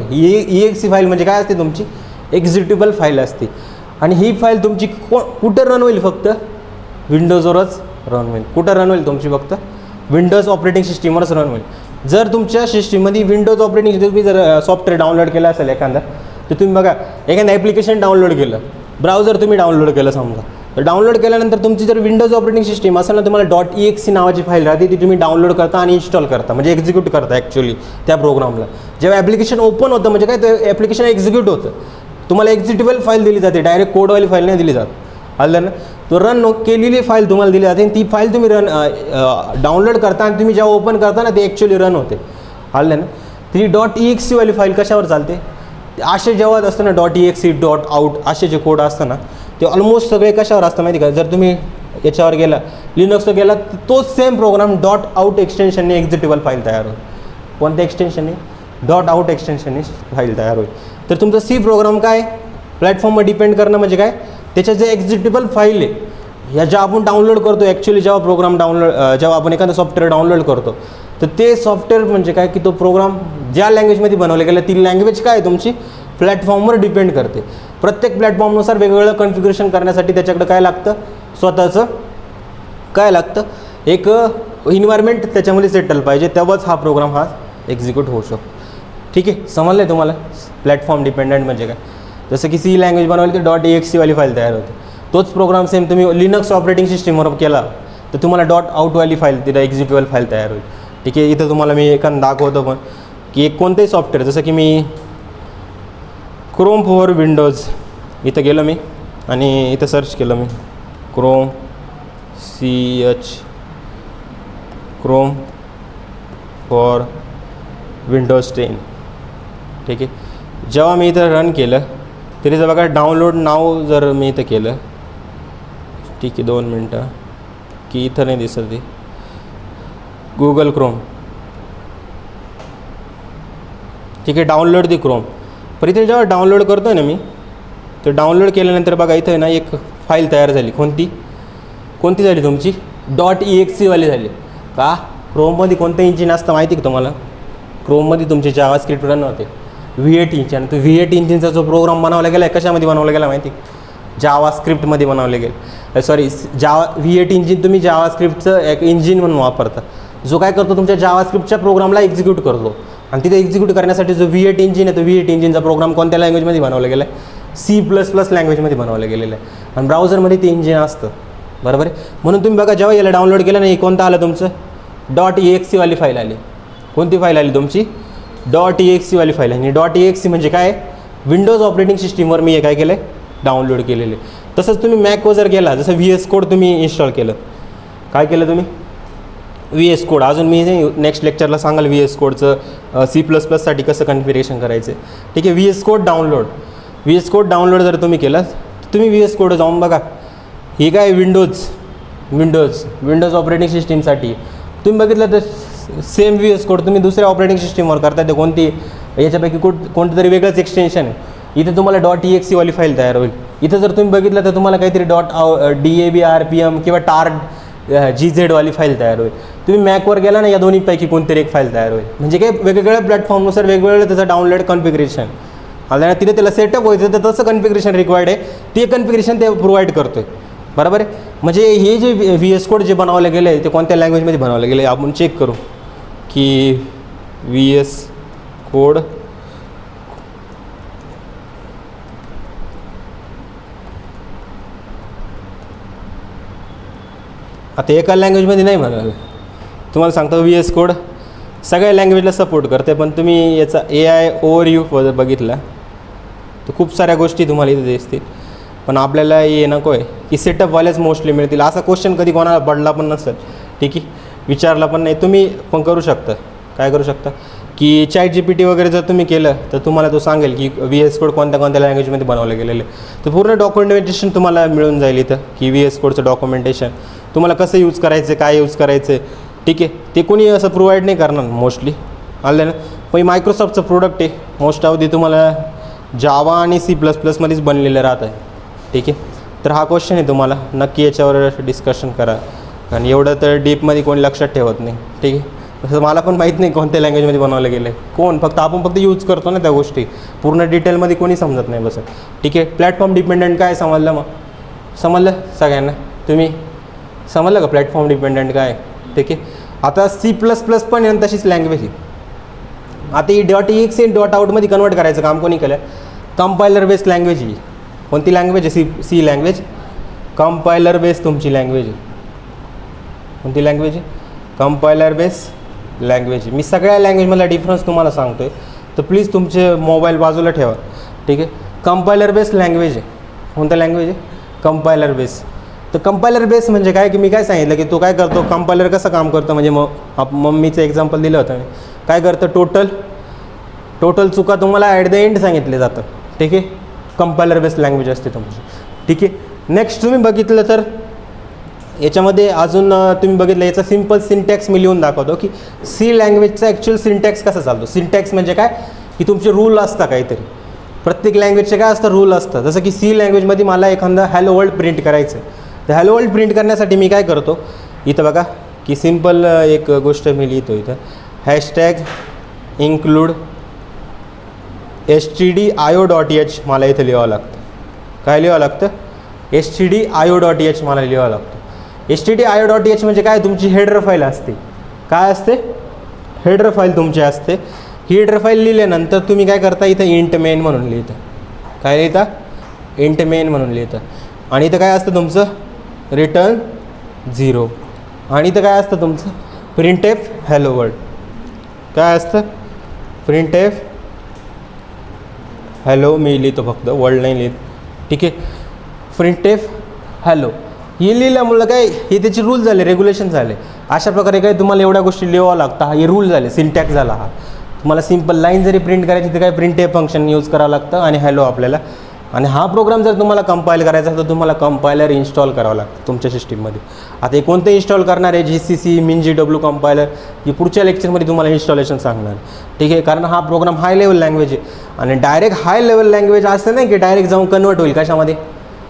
exe फाईल म्हणजे काय असते तुमची, एक्झिक्युटेबल फाईल असते. आणि ही फाईल तुमची कुठं रन होईल, फक्त विंडोजवरच रन होईल. कुठं रन होईल तुमची, फक्त विंडोज ऑपरेटिंग सिस्टीमवरच रन होईल. जर तुमच्या सिस्टीममध्ये विंडोज ऑपरेटिंग तुम्ही जर सॉफ्टवेअर डाउनलोड केलं असेल एखादा, तर तुम्ही बघा एखादं ॲप्लिकेशन डाउनलोड केलं, ब्राउझर तुम्ही डाउनलोड केलं समजा, तर डाउनलोड केल्यानंतर तुमची जर विंडोज ऑपरेटिंग सिस्टीम असेल ना, तुम्हाला .exe नावाची फाईल राहते, ती तुम्ही डाउनलोड करता आणि इन्स्टॉल करता, म्हणजे एक्झिक्यूट करता ॲक्च्युली त्या प्रोग्रामला. जेव्हा ॲप्लिकेशन ओपन होतं म्हणजे काय, ते ॲप्लिकेशन एक्झिक्यूट होतं, तुम्हाला एक्झिक्युटेबल फाईल दिली जाते, डायरेक्ट कोडवाली फाईल नाही दिली जात. आलं ना, तो रन केलेली फाईल तुम्हाला दिली जाते आणि ती फाईल तुम्ही डाउनलोड करता आणि तुम्ही जेव्हा ओपन करता ना, ते ॲक्च्युली रन होते. आलं ना, ती .exe वाली फाईल कशावर चालते, असे जेव्हा असतं ना .exe .out असे जे कोड असतं ना, ते ऑलमोस्ट सगळे कशावर असतं माहिती का, जर तुम्ही याच्यावर गेला लिनक्सवर गेला तर तोच सेम प्रोग्राम .out एक्सटेन्शनने एक्झिक्युटेबल फाईल तयार होईल. कोणत्या एक्सटेन्शनने, .out एक्सटेन्शनने फाईल तयार होईल. तर तुमचा सी प्रोग्राम काय, प्लॅटफॉर्मवर डिपेंड करणं म्हणजे काय, त्याच्या जे एक्झिक्युटेबल फाईल आहे ह्या ज्या आपण डाउनलोड करतो ॲक्च्युली, जेव्हा प्रोग्राम जेव्हा आपण एखादं सॉफ्टवेअर डाउनलोड करतो, तर ते सॉफ्टवेअर म्हणजे काय की तो प्रोग्राम ज्या लँग्वेजमध्ये बनवला गेला ती लँग्वेज काय तुमची प्लॅटफॉर्मवर डिपेंड करते. प्रत्येक प्लॅटफॉर्मनुसार वेगवेगळं कॉन्फिगरेशन करण्यासाठी त्याच्याकडे काय लागतं, स्वतःचं काय लागतं, एक इन्व्हायरमेंट त्याच्यामध्ये सेटल पाहिजे, तेव्हाच हा प्रोग्राम हा एक्झिक्यूट होऊ शकतो. ठीक आहे, समजलं आहे तुम्हाला प्लॅटफॉर्म डिपेंडंट म्हणजे काय. जसं की सी लँग्वेज बनवली तर .exe वाली फाईल तयार होते, तोच प्रोग्राम सेम तुम्ही लिनक्स ऑपरेटिंग सिस्टीमवर केला तर तुम्हाला .out वाली फाईल, तिथं एक्झिक्युटेबल फाईल तयार होईल. ठीक आहे, इथं तुम्हाला मी एखादं दाखवतो पण की एक कोणतेही सॉफ्टवेअर, जसं की मी क्रोम फॉर विंडोज इथं गेलो मी आणि इथं सर्च केलं मी क्रोम क्रोम फॉर विंडोज 10. ठीक आहे, जेव्हा मी इथं रन केलं तरी जर बघा डाउनलोड नाव जर मी इथं केलं, ठीक आहे 2 मिनटं, की इथं नाही दिसत ते गुगल क्रोम. ठीक आहे, डाउनलोड दी क्रोम. पण इथे जेव्हा डाउनलोड करतो आहे ना मी, तर डाउनलोड केल्यानंतर बघा इथं ना एक फाईल तयार झाली. कोणती झाली तुमची, .exe वाली झाली का. क्रोममध्ये कोणतं इंजिन असतं माहिती का तुम्हाला, क्रोममध्ये तुमचे जावास्क्रिप्ट रन होते V8 इंजिन. तो V8 इंजिनचा जो प्रोग्राम बनवला गेला आहे कशामध्ये बनवला गेला माहिती, जावास्क्रिप्टमध्ये बनवले गेले. सॉरी, V8 इंजिन तुम्ही जावास्क्रिप्टचं एक इंजिन म्हणून वापरता, जो काय करतो तुमच्या जावास्क्रिप्टच्या प्रोग्रामला एक्झिक्यूट करतो. आणि तिथे एक्झिक्यूट करण्यासाठी जो V8 इंजिन आहे, तो V8 इंजिनचा प्रोग्राम कोणत्या लँग्वेजमध्ये बनवला गेला आहे, C++ लँग्वेजमध्ये बनवलं गेलेलं आहे. आणि ब्राउझरमध्ये ते इंजिन असतं, बरोबर आहे. म्हणून तुम्ही बघा जेव्हा याला डाउनलोड केलं नाही, कोणतं आलं तुमचं, .exe वाली फाईल आली. कोणती फाईल आली तुमची, .exe वाली फाईल. आणि .exe म्हणजे काय, विंडोज ऑपरेटिंग सिस्टीमवर मी हे काय केलं आहे, डाउनलोड केलेले. तसंच तुम्ही मॅकवर जर गेला, जसं VS कोड तुम्ही इन्स्टॉल केलं, काय केलं तुम्ही, VS कोड. अजून मी नेक्स्ट लेक्चरला सांगाल VS कोडचं C++साठी कसं कन्फिगरेशन करायचं. ठीक आहे, VS कोड डाउनलोड जर तुम्ही केलं, तुम्ही VS कोड जाऊन बघा, हे काय विंडोज ऑपरेटिंग सिस्टीमसाठी तुम्ही बघितलं तर सेम VS कोड तुम्ही दुसऱ्या ऑपरेटिंग सिस्टीमवर करता, ते कोणती याच्यापैकी कोणतं तरी वेगळंच एक्सटेन्शन आहे. इथे तुम्हाला .exe वाली फाईल तयार होईल. इथं जर तुम्ही बघितलं तर तुम्हाला काहीतरी .dabRPM किंवा .gz वाली फाईल तयार होईल. तुम्ही मॅकवर गेला ना, या दोन्हीपैकी कोणतरी एक फाईल तयार होईल. म्हणजे काय, वेगवेगळ्या प्लॅटफॉर्मनुसार वेगवेगळं त्याचं डाउनलोड कॉन्फिगरेशन आलं ना, तिथे त्याला सेटअप व्हायचं तर तसं कन्फिगरेशन रिक्वायर्ड आहे, ते कन्फिगरेशन ते प्रोव्हाइड करतो आहे, बरोबर आहे. म्हणजे हे जे VS कोड जे बनवलं गेलं आहे ते कोणत्या लँग्वेजमध्ये बनवलं गेलं आहे आपण चेक करू की VS कोड आता एका लँग्वेजमध्ये नाही म्हणाल, तुम्हाला सांगतो VS कोड सगळ्या लँग्वेजला सपोर्ट करते. पण तुम्ही याचा AI ओव्हरव्ह्यू बघितला तर खूप साऱ्या गोष्टी तुम्हाला इथे दिसतील. पण आपल्याला हे नको आहे की सेटअपवालेच मोस्टली मिळतील, असा क्वेश्चन कधी कोणाला पडला पण नसेल. ठीक आहे, विचारला पण नाही. तुम्ही पण करू शकता, काय करू शकता की ChatGPT वगैरे जर तुम्ही केलं तर तुम्हाला तो सांगेल की VS कोड कोणत्या लँग्वेजमध्ये बनवलं गेलेलं आहे. तर पूर्ण डॉक्युमेंटेशन तुम्हाला मिळून जाईल इथं की VS कोडचं डॉक्युमेंटेशन तुम्हाला कसं यूज करायचं, काय यूज करायचं. ठीक आहे, ते कोणी असं प्रोव्हाइड नाही करणार मोस्टली, आलं ना. पण मायक्रोसॉफ्टचं प्रोडक्ट आहे, मोस्ट ऑफ दी तुम्हाला जावा आणि C++मध्येच बनलेलं राहत आहे. ठीक आहे, तर हा क्वेश्चन आहे, तुम्हाला नक्की याच्यावर डिस्कशन करा, कारण एवढं तर डीपमध्ये कोणी लक्षात ठेवत नाही. ठीक आहे, तसं मला पण माहीत नाही कोणत्या लँग्वेजमध्ये बनवलं गेलं आहे, आपण फक्त यूज करतो ना त्या गोष्टी, पूर्ण डिटेलमध्ये कोणी समजत नाही बस. ठीक आहे, प्लॅटफॉर्म डिपेंडंट काय समजलं, मग समजलं सगळ्यांना, तुम्ही समजलं का प्लॅटफॉर्म डिपेंडंट काय. ठीक आहे, आता C++ पण आहे तशीच लँग्वेज आहे. आता ही .exe .outमध्ये कन्वर्ट करायचं काम कोणी केलं, कंपायलर बेस्ड लँग्वेज ही कोणती लँग्वेज आहे? सी लँग्वेज कंपायलर बेस्ड तुमची लँग्वेज आहे. कोणती लँग्वेज आहे? Compiler based language. मी सगळ्या लँग्वेजमधला डिफरन्स तुम्हाला सांगतो आहे, तर प्लीज तुमचे मोबाईल बाजूला ठेवा. ठीक आहे. कंपायलर बेस्ड लँग्वेज आहे. कोणतं लँग्वेज आहे? Compiler base. तर कंपायलर बेस म्हणजे काय की मी काय सांगितलं की तो काय करतो, कंपायलर कसं काम करतं म्हणजे मम्मीचं एक्झाम्पल दिलं होतं मी. काय करतं, टोटल चुका तुम्हाला ॲट द एंड सांगितले जातं. ठीक आहे. कंपायलर बेस्ड लँग्वेज असते तुमची. ठीक आहे. नेक्स्ट तुम्ही बघितलं तर याच्यामध्ये अजून तुम्ही बघितलं याचा सिम्पल सिंटॅक्स मी लिहून दाखवतो की सी लँग्वेजचा ॲक्च्युअल सिंटॅक्स कसा चालतो. सिंटॅक्स म्हणजे काय की तुमचे रूल असतात काहीतरी. प्रत्येक लँग्वेजचे काय असतं, रूल असतं. जसं की सी लँग्वेजमध्ये मला एखादा हॅलो वर्ल्ड प्रिंट करायचं आहे, तर हॅलो वर्ल्ड प्रिंट करण्यासाठी मी काय करतो, इथं बघा की सिम्पल एक गोष्ट मी लिहितो इथं, हॅशटॅग इन्क्लूड stdio.h मला इथं लिहावं लागतं. काय लिहावं लागतं? stdio.h मला लिहावं लागतं. stdio.h म्हणजे काय, तुमची हेडर फाईल असते. काय असते? हेडर फाईल तुमची असते. ही हेडर फाईल लिहिल्यानंतर तुम्ही काय करता, इथं इंट मेन म्हणून लिहिता. काय लिहिता? इंट मेन म्हणून लिहिता. आणि इथं काय असतं तुमचं, रिटर्न 0. आणि इथं काय असतं तुमचं, प्रिंटएफ हॅलो वर्ल्ड. काय असतं? प्रिंटएफ हॅलो मी लिहितो, फक्त वर्ल्ड नाही लिहित. ठीक आहे. प्रिंटएफ हॅलो हे लिहिल्यामुळं काय, हे त्याचे रूल झाले, रेग्युलेशन झाले. अशा प्रकारे काय तुम्हाला एवढ्या गोष्टी लिहावं लागतं. हा हे रूल झाले, सिंटॅक्स झाला हा. तुम्हाला सिम्पल लाईन जरी प्रिंट करायची तर काय प्रिंटएफ फंक्शन यूज करावं लागतं आणि हॅलो आपल्याला. आणि हा प्रोग्राम जर तुम्हाला कंपाईल करायचा असेल तर तुम्हाला कंपायलर इन्स्टॉल करावं लागतं तुमच्या सिस्टीममध्ये. आता हे कोणतं इन्स्टॉल करणार आहे, GCC MinGW कंपायलर, ही पुढच्या लेक्चरमध्ये तुम्हाला इन्स्टॉलेशन सांगणार. ठीक आहे. कारण हा प्रोग्राम हाय लेवल लँग्वेज आहे आणि डायरेक्ट हाय लेवल लँग्वेज असं नाही की डायरेक्ट जाऊन कन्वर्ट होईल कशामध्ये,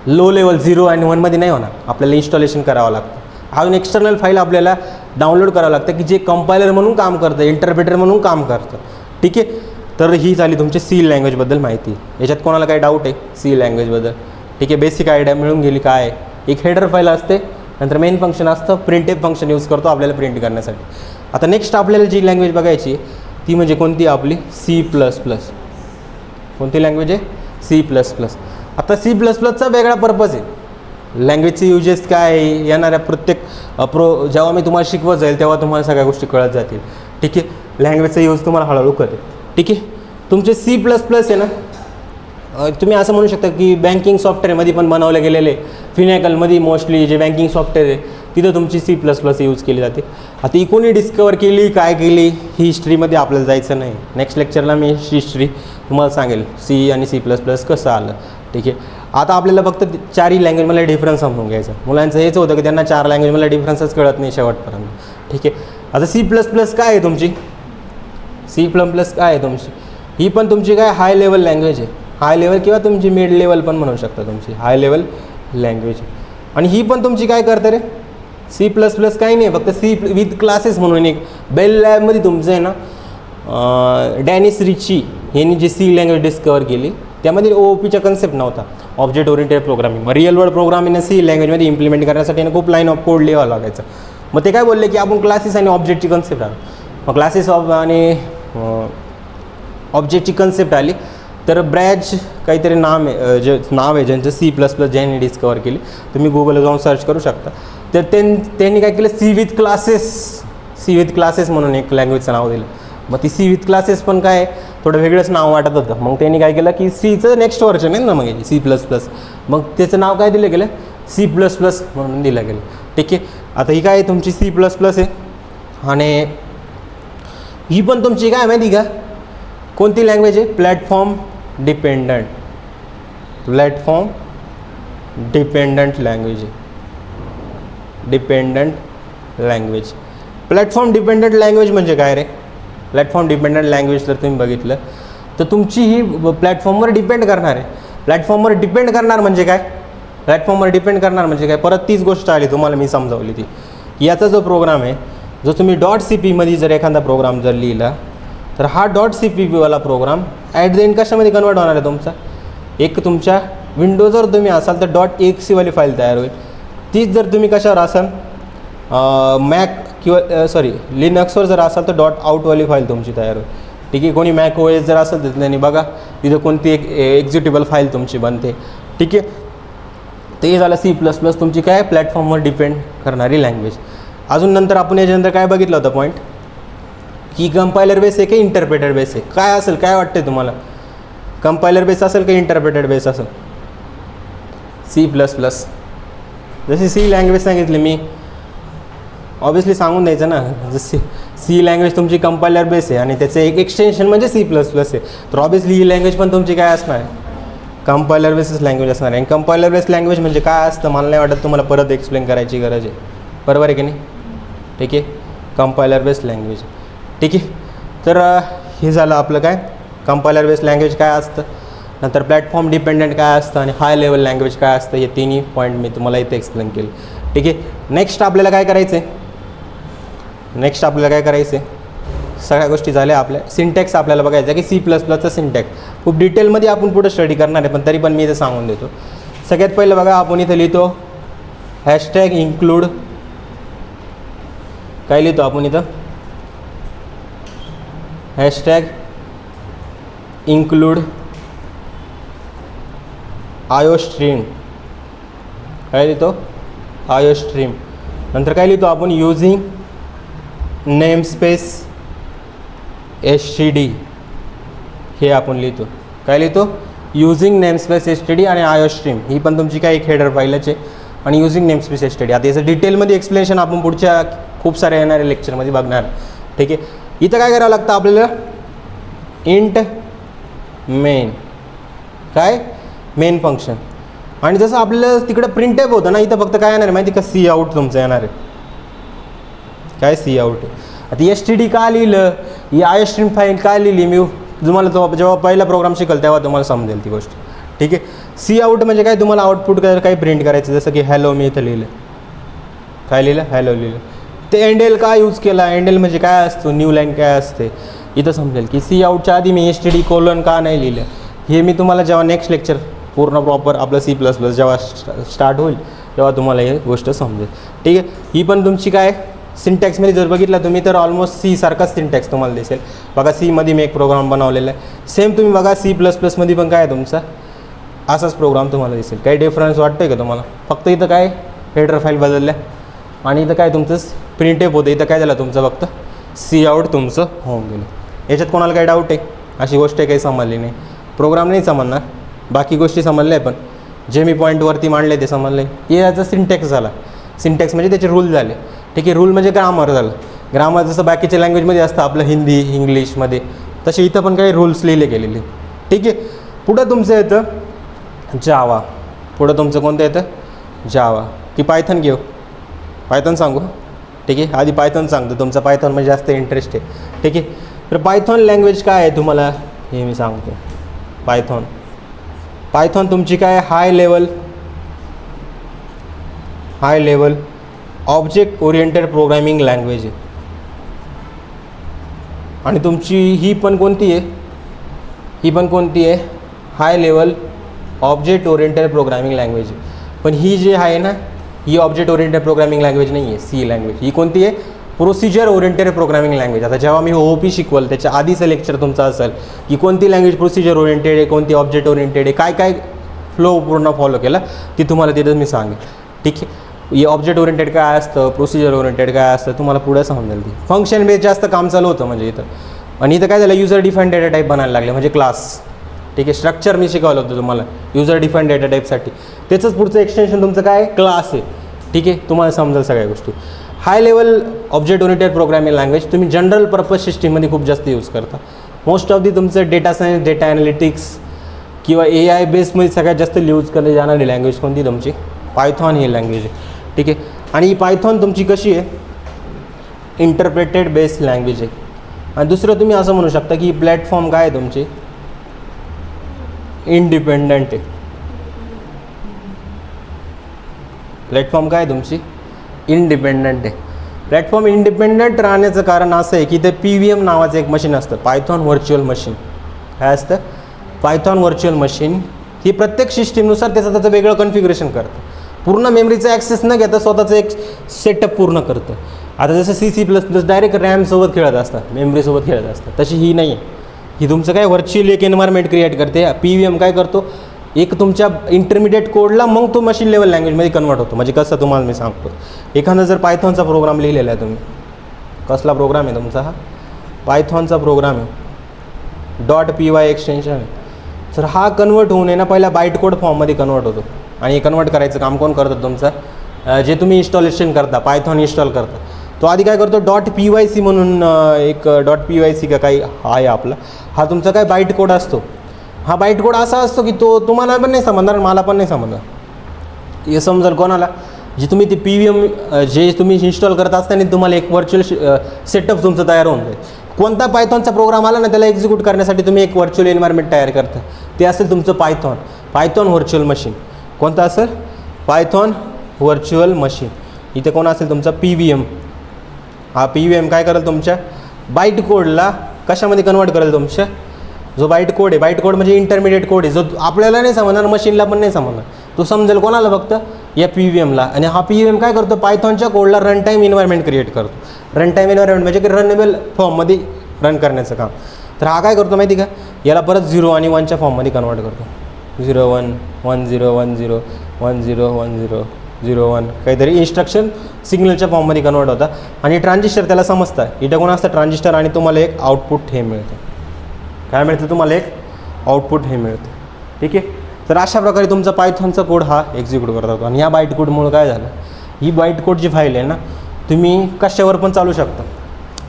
लो लेवल 0 आणि 1मध्ये नाही होणार. आपल्याला इन्स्टॉलेशन करावं लागतं. अजून एक्सटर्नल फाईल आपल्याला डाउनलोड करावं लागतं की जे कंपायलर म्हणून काम करतं, इंटरप्रेटर म्हणून काम करतं. ठीक आहे. तर ही झाली तुमची सी लँग्वेजबद्दल माहिती. याच्यात कोणाला काही डाऊट आहे सी लँग्वेजबद्दल? ठीक आहे. बेसिक आयडिया मिळून गेली. काय एक हेडर फाईल असते, नंतर मेन फंक्शन असतं, प्रिंटएफ फंक्शन यूज करतो आपल्याला प्रिंट करण्यासाठी. आता नेक्स्ट आपल्याला जी लँग्वेज बघायची ती म्हणजे कोणती, आपली C++. कोणती लँग्वेज आहे? C++. आता C++चा वेगळा पर्पज आहे. लँग्वेजचे युजेस काय आहे, येणाऱ्या प्रत्येक जेव्हा मी तुम्हाला शिकवत जाईल तेव्हा तुम्हाला सगळ्या गोष्टी कळत जातील. ठीक आहे. लँग्वेजचा यूज तुम्हाला हळूहळू कळेल. ठीक आहे. तुमचे C++ आहे ना, तुम्ही असं म्हणू शकता की बँकिंग सॉफ्टवेअरमध्ये पण बनवले गेलेले, फिनॅकलमध्ये मोस्टली जे बँकिंग सॉफ्टवेअर आहे तिथं तुमची C++ यूज केली जाते. आता ही कोणी डिस्कवर केली, काय केली, ही हिस्ट्रीमध्ये आपल्याला जायचं नाही. नेक्स्ट लेक्चरला मी हिस्ट्री तुम्हाला सांगेल C आणि C++ कसं आलं. ठीक आहे. आता आपल्याला फक्त 4 लँग्वेजमधला डिफरन्स समजून घ्यायचं. मुलांचं हेच होतं की त्यांना 4 लँग्वेजमधला डिफरन्सच कळत नाही शेवटपर्यंत. ठीक आहे. आता C++ काय आहे तुमची, C++ काय आहे तुमची, ही पण तुमची काय हाय लेवल लँग्वेज आहे. हाय लेवल किंवा तुमची मिड लेवल पण म्हणू शकता, तुमची हाय लेवल लँग्वेज. आणि ही पण तुमची काय करते रे, C++ काही नाही, फक्त सी विथ क्लासेस म्हणून एक बेल लॅबमध्ये तुमचं आहे ना, डॅनिस रिची यांनी जी सी लँग्वेज डिस्कवर केली त्यामध्ये OOPचा कन्सेप्ट नव्हता, object oriented programming. Real world programming C लँग्वेजमध्ये इम्प्लिमेंट करण्यासाठी खूप लाईन ऑफ कोड लिहावं लागायचं. मग ते काय बोलले की आपण क्लासेस आणि ऑब्जेक्टची कन्सेप्ट आलो. मग क्लासेस आणि ऑब्जेक्टची कन्सेप्ट आली तर ब्रॅच काहीतरी नाव आहे ज्यांचं C++ ज्यांनी डिस्कवर केली. तुम्ही गुगलला जाऊन सर्च करू शकता. तर त्यांनी काय केलं, सी विथ क्लासेस म्हणून एक लँग्वेजचं नाव दिलं. मग ती सी विथ क्लासेस पण काय थोडं वेगळंच नाव वाटत होतं. मग त्यांनी काय केलं की सीचं नेक्स्ट व्हर्जन आहे ना मग C++, मग त्याचं नाव काय दिलं गेलं, C++ म्हणून दिलं गेलं. ठीक आहे. आता ही काय तुमची C++ आहे आणि ही पण तुमची काय माहिती का, कोणती लँग्वेज आहे, प्लॅटफॉर्म डिपेंडंट लँग्वेज आहे. प्लॅटफॉर्म डिपेंडंट लँग्वेज म्हणजे काय रे, प्लॅटफॉर्म डिपेंडंट लँग्वेज जर तुम्ही बघितलं तर तुमची ही प्लॅटफॉर्मवर डिपेंड करणार आहे. प्लॅटफॉर्मवर डिपेंड करणार म्हणजे काय, परत तीच गोष्ट आली तुम्हाला मी समजावली ती. याचा जो प्रोग्राम आहे, जो तुम्ही .cp मध्ये जर एखादा प्रोग्राम जर लिहिला तर हा .cp वाला प्रोग्राम ॲट द एंड कशामध्ये कन्वर्ट होणार आहे तुमचा, एक तुमच्या विंडोजवर तुम्ही असाल तर .exe वाली फाईल तयार होईल. तीच जर तुम्ही कशावर असाल, मॅक किंवा लिनक्सवर जर असाल तर .out वाली फाईल तुमची तयार होईल. ठीक आहे. कोणी मॅक OS जर असेल तर त्यांनी बघा तिथं कोणती एक एक्झिक्युटेबल फाईल तुमची बनते. ठीक आहे, ते झालं C++ तुमची काय प्लॅटफॉर्मवर डिपेंड करणारी लँग्वेज. अजून नंतर आपण याच्यानंतर काय बघितलं होतं पॉईंट, की कंपायलर बेस आहे की इंटरप्रेटर बेस आहे. काय असेल, काय वाटतंय तुम्हाला, कंपायलर बेस असेल की इंटरप्रेटर बेस असेल? C++. जशी सी लँग्वेज सांगितली मी, ऑब्वियसली सांगून द्यायचं ना, जशी सी लँग्वेज तुमची कंपायलर बेस आहे आणि त्याचं एक एक्सटेन्शन म्हणजे C++ आहे, तर ऑब्वियसली ही लँग्वेज पण तुमची काय असणार आहे, कंपायलर बेसिस लँग्वेज असणार आहे. आणि कंपायलर बेस लँग्वेज म्हणजे काय असतं मला नाही वाटत तुम्हाला परत एक्सप्लेन करायची गरज आहे, बरोबर आहे की नाही. ठीक आहे, कंपायलर बेस लँग्वेज. ठीक आहे, तर हे झालं आपलं काय कंपायलर बेस लँग्वेज काय असतं, नंतर प्लॅटफॉर्म डिपेंडंट काय असतं आणि हाय लेवल लँग्वेज काय असतं, हे तिन्ही पॉईंट मी तुम्हाला इथे एक्सप्लेन केलं. ठीक आहे, नेक्स्ट आपल्याला काय करायचं आहे, सगळ्या गोष्टी झाल्या आपल्या. सिंटॅक्स आपल्याला बघायचं आहे की C++चा सिंटॅक्स खूप डिटेलमध्ये आपण पुढे स्टडी करणार आहे, पण तरी पण मी इथं सांगून देतो. सगळ्यात पहिलं बघा, आपण इथं लिहितो #include. काय लिहितो आपण इथं, #include IOStream. काय लिहितो, IOStream. नंतर काय लिहितो आपण, युझिंग नेमस्पेस std. हे आपण लिहितो, काय लिहितो, युझिंग नेमस्पेस std आणि IOStream. ही पण तुमची काय एक हेडर फाईलच आहे, आणि युझिंग नेमस्पेस std. आता याचं डिटेलमध्ये एक्सप्लेनेशन आपण पुढच्या खूप साऱ्या येणाऱ्या लेक्चरमध्ये बघणार. ठीक आहे, इथं काय करावं लागतं आपल्याला, इंट मेन, काय मेन फंक्शन. आणि जसं आपल्याला तिकडं प्रिंटअप होतं ना, इथं फक्त काय येणार आहे माहिती का, सी आउट तुमचं येणार आहे. काय सी आउट आहे. आता std का लिहिलं, ही IOStream फाईल काय लिहिली मी तुम्हाला जेव्हा पहिला प्रोग्राम शिकल तेव्हा तुम्हाला समजेल ती गोष्ट. ठीक आहे, सी आउट म्हणजे काय, तुम्हाला आउटपुट काही प्रिंट करायचं, जसं की हॅलो मी इथं लिहिलं, काय लिहिलं, हॅलो लिहिलं. ते एंडेल का यूज केला, एंडेल म्हणजे काय असतो, न्यू लाईन काय असते, इथं समजेल की सी आउटच्या आधी मी std कोलन का नाही लिहिलं. हे मी तुम्हाला जेव्हा नेक्स्ट लेक्चर पूर्ण प्रॉपर आपलं C++ जेव्हा स्टार्ट होईल तेव्हा तुम्हाला ही गोष्ट समजेल. ठीक आहे, ही पण तुमची काय सिंटॅक्समध्ये जर बघितलं तुम्ही तर ऑलमोस्ट सी सारखाच सिंटॅक्स तुम्हाला दिसेल. बघा सीमध्ये मी एक प्रोग्राम बनवलेला आहे, सेम तुम्ही बघा C++मध्ये पण काय आहे तुमचा असाच प्रोग्राम तुम्हाला दिसेल. काही डिफरन्स वाटतोय का तुम्हाला, फक्त इथं काय हेडर फाईल बदलल्या आणि इथं काय तुमचं प्रिंटअप होतं, इथं काय झालं तुमचं फक्त सी आउट तुमचं होऊन गेलं. याच्यात कोणाला काही डाऊट आहे, अशी गोष्ट काही समजली नाही, प्रोग्राम नाही समजणार, बाकी गोष्टी समजल्या आहे, पण जे मी पॉईंटवरती मांडले ते समजले. हे याचा सिंटॅक्स झाला, सिंटॅक्स म्हणजे त्याचे रूल झाले. ठीक आहे, रूल म्हणजे ग्रामर झालं. ग्रामर जसं बाकीच्या लँग्वेजमध्ये असतं आपलं हिंदी इंग्लिशमध्ये, तसे इथं पण काही रूल्स लिहिले गेलेले. ठीक आहे, पुढं तुमचं येतं जावा. पुढं तुमचं कोणतं येतं, जावा की पायथन घेऊ, पायथन सांगू. ठीक आहे, आधी पायथन सांगतो, तुमचा पायथॉनमध्ये जास्त इंटरेस्ट आहे. ठीक आहे, तर पायथॉन लँग्वेज काय आहे तुम्हाला हे मी सांगतो. पायथॉन तुमची काय high level object oriented programming language आहे. आणि तुमची ही पण कोणती आहे, high level object oriented programming language आहे. पण ही जी आहे ना, ही ऑब्जेक्ट ओरिएंटेड प्रोग्रामिंग लँग्वेज नाही आहे, सी लँग्वेज. ही कोणती आहे, प्रोसिजर ओरिएंटेड प्रोग्रामिंग लँग्वेज. आता जेव्हा मी OOP शिकवल त्याच्या आधीचं लेक्चर तुमचं असेल की कोणती लँग्वेज प्रोसिजर ओरिएंटेड आहे, कोणती ऑब्जेक्ट ओरिएंटेड आहे, काय फ्लो पूर्ण फॉलो केला ती तुम्हाला तिथं मी सांगेल. ठीक आहे, हे ऑब्जेक्ट ओरिएंटेड काय असतं, प्रोसिजर ओरिएंटेड काय असतं तुम्हाला पुढे समजेल. ती फंक्शन बेस जास्त काम चालू होतं म्हणजे इथं. आणि इथं काय झालं, युजर डिफाईन डेटा टाईप बनायला लागले म्हणजे क्लास. ठीक आहे, स्ट्रक्चर मी शिकवलं होतं तुम्हाला युजर डिफाईन डेटा टाईपसाठी, त्याचंच पुढचं एक्सटेन्शन तुमचं काय क्लास आहे. ठीक आहे, तुम्हाला समजेल सगळ्या गोष्टी. High level object oriented programming language तुम्ही जनरल पर्पज सिस्टीममध्ये खूप जास्त यूज करता. मोस्ट ऑफ दी तुमचं डेटा सायन्स, डेटा ॲनालिटिक्स किंवा AI बेसमध्ये सगळ्यात जास्त यूज करण्यात जाणारी लँग्वेज कोणती तुमची, पायथॉन ही लँग्वेज आहे. ठीक आहे, आणि ही पायथॉन तुमची कशी आहे, इंटरप्रेटेड बेस लँग्वेज आहे. आणि दुसरं तुम्ही असं म्हणू शकता की प्लॅटफॉर्म काय आहे तुमची, इंडिपेंडंट आहे. प्लॅटफॉर्म काय तुमची इंडिपेंडंट आहे. प्लॅटफॉर्म इंडिपेंडंट राहण्याचं कारण असं आहे की ते PVM नावाचं एक मशीन असतं, पायथॉन व्हर्च्युअल मशीन. काय असतं, पायथॉन व्हर्च्युअल मशीन. ही प्रत्येक सिस्टीमनुसार त्याचं वेगळं कन्फिगरेशन करतं, पूर्ण मेमरीचा ॲक्सेस न घेता स्वतःचं एक सेटअप पूर्ण करतं. आता जसं C++ डायरेक्ट रॅमसोबत खेळत असतात, मेमरीसोबत खेळत असतात, तशी ही नाही आहे. ही तुमचं काय व्हर्च्युअल एक एन्व्हायरमेंट क्रिएट करते. PVM काय करतो, एक तुमच्या इंटरमिडिएट कोडला मग तो मशीन लेवल लँग्वेजमध्ये कन्वर्ट होतो. म्हणजे कसं तुम्हाला मी सांगतो, एखादा जर पायथॉनचा प्रोग्राम लिहिलेला आहे तुम्ही, कसला प्रोग्राम आहे तुमचा, हा पायथॉनचा प्रोग्राम आहे, .py एक्सटेन्शन आहे, तर हा कन्वर्ट होऊन आहे ना पहिला बाईट कोड फॉर्ममध्ये कन्वर्ट होतो. आणि हे कन्वर्ट करायचं काम कोण करतं तुमचं, जे तुम्ही इन्स्टॉलेशन करता, पायथॉन इन्स्टॉल करता, तो आधी काय करतो, .pyc म्हणून एक .pyc का काही आहे आपला, हा तुमचा काय बाईट कोड असतो. हा बाईट कोड असा असतो की तो तुम्हाला पण नाही समजणार, मला पण नाही समजणार. हे समजेल कोणाला, जे तुम्ही ते PVM जे तुम्ही इन्स्टॉल करत असताना तुम्हाला एक व्हर्च्युअल सेटअप तुमचं तयार होऊन जाईल. कोणता पायथॉनचा प्रोग्राम आला ना त्याला एक्झिक्यूट करण्यासाठी तुम्ही एक व्हर्च्युअल एन्व्हायरमेंट तयार करता, ते असेल तुमचं पायथॉन व्हर्च्युअल मशीन. कोणतं असेल, पायथॉन व्हर्च्युअल मशीन. इथे कोण असेल तुमचा PVM. हा PVM काय करेल, तुमच्या बाईट कोडला कशामध्ये कन्वर्ट करेल, तुमच्या जो बाईट कोड आहे, बाईट कोड म्हणजे इंटरमिडिएट कोड आहे, जो आपल्याला नाही समजणार, मशीनला पण नाही समजणार, तो समजेल कोणाला, फक्त या PVMला. आणि हा PVM काय करतो, पायथॉनच्या कोडला रन टाईम एन्व्हायरमेंट क्रिएट करतो. रन टाईम एन्व्हायरमेंट म्हणजे की रनेबल फॉर्ममध्ये रन करण्याचं काम. तर हा काय करतो माहिती का, याला परत 0 आणि 1च्या फॉर्ममध्ये कन्वर्ट करतो. 0 1 1 0 1 0 1 0 1 0 0 1 काहीतरी इन्स्ट्रक्शन सिग्नलच्या फॉर्ममध्ये कन्वर्ट होता. आणि ट्रान्झिस्टर त्याला समजतं, इथं कोण असतं ट्रान्झिस्टर, आणि तुम्हाला एक आउटपुट हे मिळतं. काय मिळतं तुम्हाला, एक आउटपुट हे मिळतं. ठीक आहे. तर अशा प्रकारे तुमचा पायथॉनचा कोड हा एक्झिक्यूट करत होतो. आणि या बाईट कोडमुळे काय झालं, ही बाईट कोडची फाईल आहे ना, तुम्ही कशावर पण चालू शकता.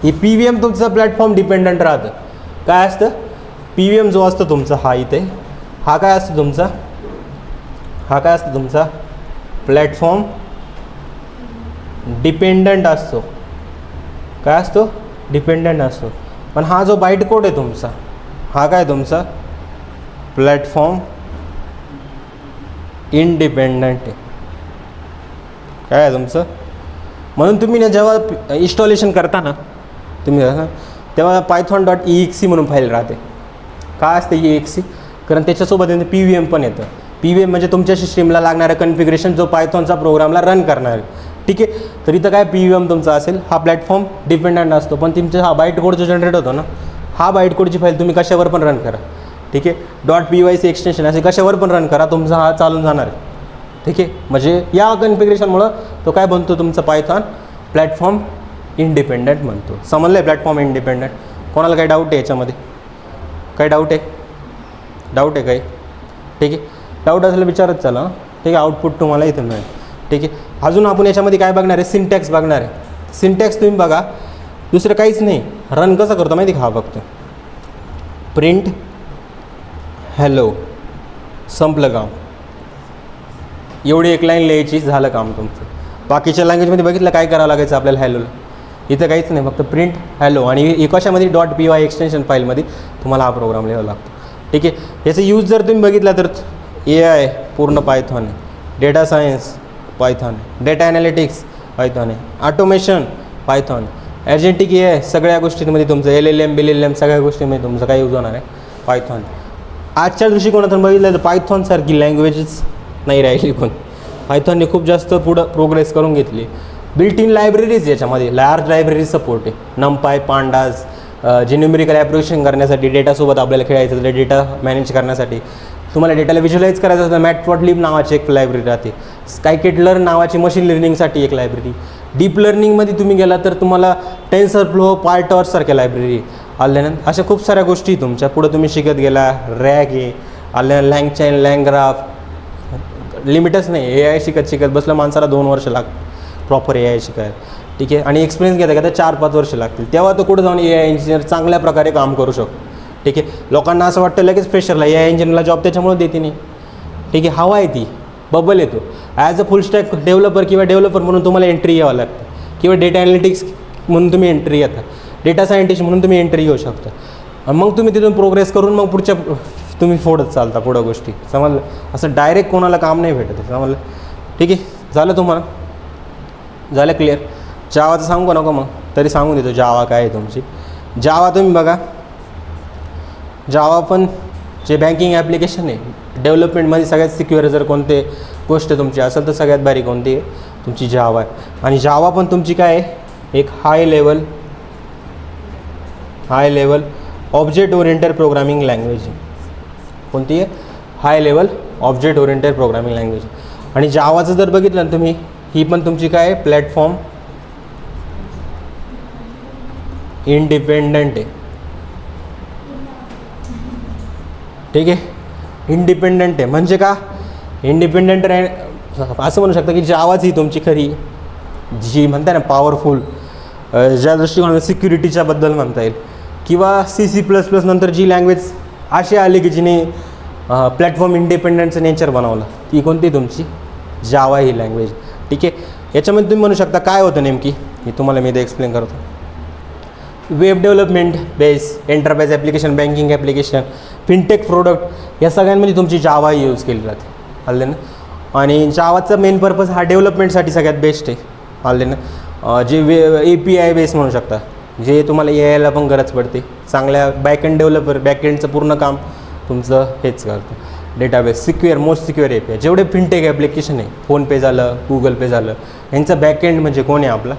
ही PVM तुमचं प्लॅटफॉर्म डिपेंडंट राहतं. काय असतं, PVM जो असतो तुमचा, हा इथे हा काय असतो तुमचा, हा काय असतो तुमचा प्लॅटफॉर्म डिपेंडंट असतो. काय असतो, डिपेंडंट असतो. पण हा जो बाईट कोड आहे तुमचा, हा काय तुमचा प्लॅटफॉर्म इंडिपेंडंट आहे. काय आहे तुमचं. म्हणून तुम्ही ना जेव्हा इन्स्टॉलेशन करता ना तुम्ही, तेव्हा python.exe म्हणून फाईल राहते. काय असते exe, कारण त्याच्यासोबत PVM पण येतं. PVM म्हणजे तुमच्या सिस्टीमला लागणारं कन्फिगरेशन, जो पायथॉनचा प्रोग्रामला रन करणार आहे. ठीक आहे. तर इथं काय PVM तुमचा असेल, हा प्लॅटफॉर्म डिपेंडंट असतो. पण तुमचा हा बाईट कोड जो जनरेट होतो ना, हा बाईट कोडची फाईल तुम्ही कशावर पण रन करा. ठीक आहे. .pyc एक्सटेन्शन असे कशावर पण रन करा, तुमचा हा चालून जाणार आहे. ठीक आहे. म्हणजे या कन्फिगरेशनमुळं तो काय बनतो, तुमचा पायथॉन प्लॅटफॉर्म इंडिपेंडंट म्हणतो. समजलं आहे, प्लॅटफॉर्म इंडिपेंडंट. कोणाला काही डाऊट आहे याच्यामध्ये, काही डाऊट आहे, डाऊट आहे काही. ठीक आहे. डाऊट असलं विचारत चला. ठीक आहे. आउटपुट तुम्हाला इथं मिळेल. ठीक आहे. अजून आपण याच्यामध्ये काय बघणार आहे, सिंटॅक्स बघणार आहे. सिंटॅक्स तुम्ही बघा, दुसरं काहीच नाही. रन कसं करतो माहिती का, हा बघतो, प्रिंट हॅलो, संपलं काम. एवढी एक लाईन लिहायची, झालं काम तुमचं. बाकीच्या लँग्वेजमध्ये बघितलं काय करावं लागायचं आपल्याला हॅलोला, इथं काहीच नाही, फक्त प्रिंट हॅलो. आणि कशामध्ये .py एक्सटेन्शन फाईलमध्ये तुम्हाला हा प्रोग्राम लिहावा लागतो. ठीक आहे. याचा यूज जर तुम्ही बघितला तर AI पूर्ण पायथॉन आहे, डेटा सायन्स पायथॉन आहे, डेटा ॲनालिटिक्स पायथॉन आहे, ऑटोमेशन पायथॉन, ॲजेंटिक AI सगळ्या गोष्टींमध्ये तुमचं LLM BLLM सगळ्या गोष्टींमध्ये तुमचं काय यूज होणार आहे, पायथॉन. आजच्या दृष्टिकोनातून बघितलं तर पायथॉनसारखी लँग्वेजच नाही राहिली कोण. पायथॉनने खूप जास्त पुढं प्रोग्रेस करून घेतली. बिल्ट इन लायब्ररीज याच्यामध्ये लार्ज लायब्ररी सपोर्ट आहे, NumPy पांडाज, जे न्यूमेरिकल ॲप्रोक्शन करण्यासाठी, डेटासोबत आपल्याला खेळायचं तर डेटा मॅनेज करण्यासाठी, तुम्हाला डेटाला व्हिज्युअलाइज करायचं असेल मॅटप्लॉटलिब नावाची एक लायब्ररी राहते, स्कायकेटलर्न नावाची मशीन लर्निंगसाठी एक लायब्ररी, डीप लर्निंगमध्ये तुम्ही गेला तर तुम्हाला टेन्सरफ्लो, पायटॉर्च सारख्या लायब्ररी आल्यानंतर अशा खूप साऱ्या गोष्टी तुमच्या पुढं तुम्ही शिकत गेला. रॅग आहे आल्यानंतर, लँगचैन, लँग्राफ, लिमिटच नाही. AI शिकत बसलं माणसाला 2 वर्ष लागतात प्रॉपर AI शिकायला. ठीक आहे. आणि एक्सपिरियन्स घेता 4-5 वर्ष लागतील, तेव्हा तो कुठं जाऊन AI इंजिनियर चांगल्या प्रकारे काम करू शकतो. ठीक आहे. लोकांना असं वाटतं लगेच फ्रेशरला AI इंजिनियरला जॉब त्याच्यामुळे देते नाही. ठीक आहे. हवा आहे ती बबल येतो. As a full stack developer किंवा डेव्हलपर म्हणून तुम्हाला एंट्री यावं लागतं, किंवा डेटा ॲनालिटिक्स म्हणून तुम्ही एंट्री येता, डेटा सायंटिस्ट म्हणून तुम्ही एंट्री घेऊ शकता. मग तुम्ही तिथून प्रोग्रेस करून मग पुढच्या तुम्ही फोडत चालता पुढं गोष्टी. समजलं. असं डायरेक्ट कोणाला काम नाही भेटत आहे. समजलं. ठीक आहे. झालं तुम्हाला, झालं क्लिअर. जावाचं सांगू का नको, मग तरी सांगून देतो जावा काय आहे तुमची. जावा तुम्ही बघा, जावा पण जे बँकिंग ॲप्लिकेशन आहे डेव्हलपमेंटमध्ये सगळ्यात सिक्युअर जर कोणते गोष्ट तुमची असेल तर सगळ्यात भारी कोणती आहे, तुमची जावा आहे. आणि जावा पण तुमची काय आहे, एक high level object oriented programming language. कोणती आहे? High level object oriented programming language. आणि जावाचं जर बघितलं ना तुम्ही, ही पण तुमची काय आहे? प्लॅटफॉर्म इंडिपेंडंट आहे. ठीक आहे, इंडिपेंडंट आहे म्हणजे का? इंडिपेंडंट असं म्हणू शकता की जावाच ही तुमची खरी जी म्हणता ना पॉवरफुल, ज्या दृष्टिकोनाने सिक्युरिटीच्या बद्दल म्हणता येईल, किंवा C++ नंतर जी लँग्वेज अशी आली की जिने प्लॅटफॉर्म इंडिपेंडंटचं नेचर बनवलं, ती कोणती तुमची? जावा ही लँग्वेज. ठीक आहे, याच्यामध्ये तुम्ही म्हणू शकता काय होतं नेमकी, हे तुम्हाला मी इथे एक्सप्लेन करतो. Web development base, enterprise application, banking application, fintech product, या सगळ्यांमध्ये तुमची जावा यूज केली जाते. आले ना? आणि जावाचा मेन पर्पज हा डेव्हलपमेंटसाठी सगळ्यात बेस्ट आहे. आले ना? जे API बेस म्हणू शकता, जे तुम्हाला AI ला पण गरज पडते. चांगल्या बॅकएंड डेव्हलपर, बॅकएंडचं पूर्ण काम तुमचं हेच करतं. Database secure, most secure API. जेवढे फिनटेक ॲप्लिकेशन आहे, फोनपे झालं, गुगल पे झालं, यांचं बॅकएंड म्हणजे कोण आहे आपला?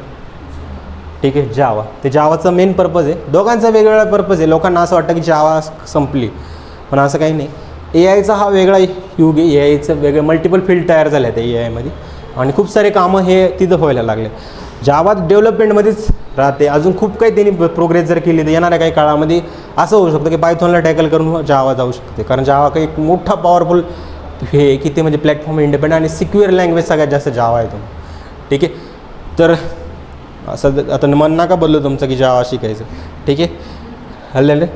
ठीक आहे, जावा. ते जावाचा मेन पर्पज आहे. दोघांचा वेगवेगळा पर्पज आहे. लोकांना असं वाटतं की जावा संपली, पण असं काही नाही. AIचा हा वेगळा युग आहे. AIचं वेगळे मल्टिपल फील्ड तयार झाले आहेत AIमध्ये, आणि खूप सारे कामं हे तिथं व्हायला लागले. जावा डेव्हलपमेंटमध्येच राहते. अजून खूप काही त्यांनी प्रोग्रेस जर केली तर येणाऱ्या काही काळामध्ये असं होऊ शकतं की पायथॉनला टॅकल करून जावा जाऊ शकते. कारण जावा काही एक मोठा पॉवरफुल हे की ते म्हणजे प्लॅटफॉर्म इंडिपेंडंट आणि सिक्युअर लँग्वेज सगळ्यात जास्त जावा आहे. ठीक आहे, तर असं आता मन नका बदलू तुमचं की जावा शिकायचं. ठीक आहे, हल्ले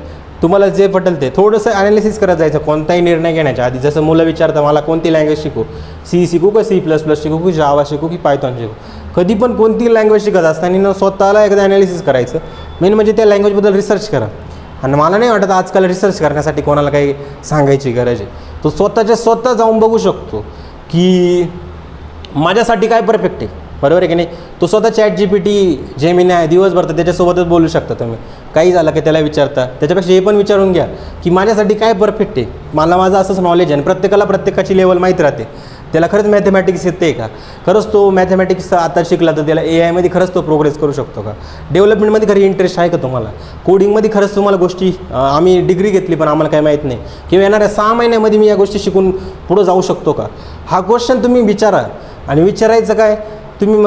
तुम्हाला जे पटेल ते थोडंसं ॲनालिसिस करत जायचं कोणताही निर्णय घेण्याच्या आधी. जसं मुलं विचारतं मला कोणती लँग्वेज शिकू, C शिकू का C++ शिकू की जावा शिकू की पायथॉन शिकू. कधी पण कोणती लँग्वेज शिकत असताना स्वतःला एकदा ॲनालिसिस करायचं. मेन म्हणजे त्या लँग्वेजबद्दल रिसर्च करा. आणि मला नाही वाटत आजकाल रिसर्च करण्यासाठी कोणाला काही सांगायची गरज आहे. तो स्वतः जाऊन बघू शकतो की माझ्यासाठी काय परफेक्ट आहे. बरोबर आहे की नाही? तो स्वतः ChatGPT, जेमिनी आहे, दिवसभर तर त्याच्यासोबतच बोलू शकता तुम्ही. काही झालं की त्याला विचारता. त्याच्यापेक्षा हे पण विचारून घ्या की माझ्यासाठी काय परफेक्ट आहे. मला माझं असंच नॉलेज आहे. आणि प्रत्येकाला प्रत्येकाची लेवल माहीत राहते. त्याला खरंच मॅथमॅटिक्स येते का? खरंच तो मॅथमॅटिक्स आता शिकला तर त्याला AIमध्ये खरंच तो प्रोग्रेस करू शकतो का? डेव्हलपमेंटमध्ये खरी इंटरेस्ट आहे का तुम्हाला? कोडिंगमध्ये खरंच तुम्हाला गोष्टी, आम्ही डिग्री घेतली पण आम्हाला काय माहीत नाही, किंवा येणाऱ्या 6 महिन्यामध्ये मी या गोष्टी शिकून पुढं जाऊ शकतो का? हा क्वेश्चन तुम्ही विचारा. आणि विचारायचं काय, तुम्ही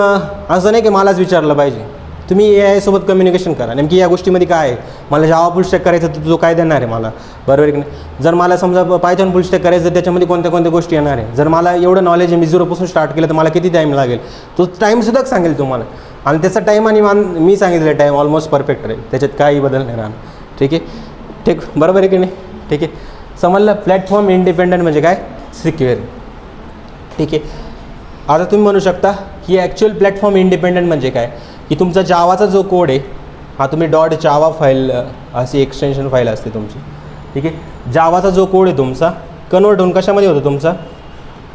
असं नाही की मलाच विचारलं पाहिजे. तुम्ही AI सोबत कम्युनिकेशन करा. नेमकी या गोष्टीमध्ये काय आहे, मला जावा फुल स्टॅक करायचं तर तो काय देणार आहे मला? बरोबर आहे की नाही? जर मला समजा पायथॉन फुल स्टॅक करायचं तर त्याच्यामध्ये कोणत्या कोणत्या गोष्टी येणार आहे? जर मला एवढं नॉलेज आहे, मी 0पासून स्टार्ट केलं तर मला किती टाईम लागेल? तो टाईमसुद्धा सांगेल तुम्हाला. आणि त्याचा टाईम आणि मी सांगितलेला टाईम ऑलमोस्ट परफेक्ट राहील. त्याच्यात काही बदल नाही राहणार. ठीक आहे, ठीक, बरोबर आहे की नाही? ठीक आहे, समजलं. प्लॅटफॉर्म इंडिपेंडंट म्हणजे काय? सिक्युअर. ठीक आहे, आता तुम्ही म्हणू शकता की ॲक्च्युअल प्लॅटफॉर्म इंडिपेंडंट म्हणजे काय, की तुमचा जावाचा जो कोड आहे हा तुम्ही .java फाईल अशी एक्सटेन्शन फाईल असते तुमची. ठीक आहे, जावाचा जो कोड आहे तुमचा कन्वर्ट होऊन कशामध्ये होतो? तुमचा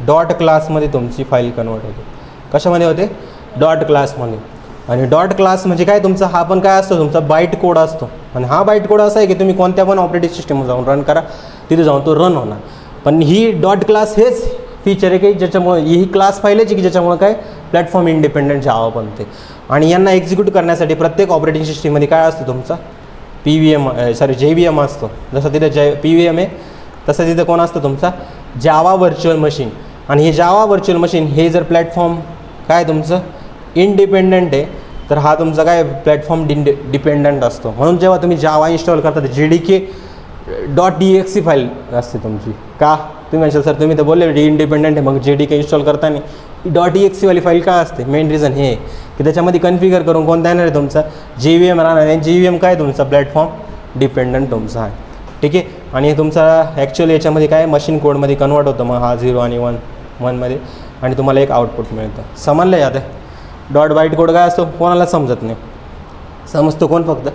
डॉट क्लासमध्ये तुमची फाईल कन्वर्ट होते. कशामध्ये होते? डॉट क्लासमध्ये. आणि डॉट क्लास म्हणजे काय तुमचा? हा पण काय असतो? तुमचा बाईट कोड असतो. आणि हा बाईट कोड असा आहे की तुम्ही कोणत्या पण ऑपरेटिंग सिस्टमवर जाऊन रन करा, तिथे जाऊन तो रन होणार. पण ही डॉट क्लास हेच फीचर आहे की ज्याच्यामुळे ही क्लास फाईल आहे की ज्याच्यामुळे काय प्लॅटफॉर्म इंडिपेंडंट जावा बनते. आणि यांना एक्झिक्यूट करण्यासाठी प्रत्येक ऑपरेटिंग सिस्टीममध्ये काय असतं? तुमचा JVM असतो. जसं तिथे PVM आहे तसं तिथं कोण असतं? तुमचा जावा व्हर्च्युअल मशीन. आणि हे जावा व्हर्च्युअल मशीन हे जर प्लॅटफॉर्म काय तुमचं इंडिपेंडंट आहे तर हा तुमचा काय प्लॅटफॉर्म डिपेंडंट असतो. म्हणून जेव्हा तुम्ही जावा इन्स्टॉल करता तर JDK.exe फाईल असते तुमची. का? तुम्ही म्हणशाल सर तुम्ही तर बोलले इंडिपेंडंट आहे, मग JDK इन्स्टॉल करताना .exe वाली फाईल का असते? मेन रिझन हे की त्याच्यामध्ये कन्फिगर करून कोणता येणार आहे? तुमचा JVM राहणार आहे. JVM काय तुमचा? प्लॅटफॉर्म डिपेंडंट तुमचा आहे. ठीक आहे, आणि हे तुमचा ॲक्च्युअली याच्यामध्ये काय मशीन कोडमध्ये कन्वर्ट होतं. मग हा 0 आणि 1 मध्ये, आणि तुम्हाला एक आउटपुट मिळतं. समजलं आता? डॉट बाईट कोड काय असतो कोणाला समजत नाही. समजतो कोण? फक्त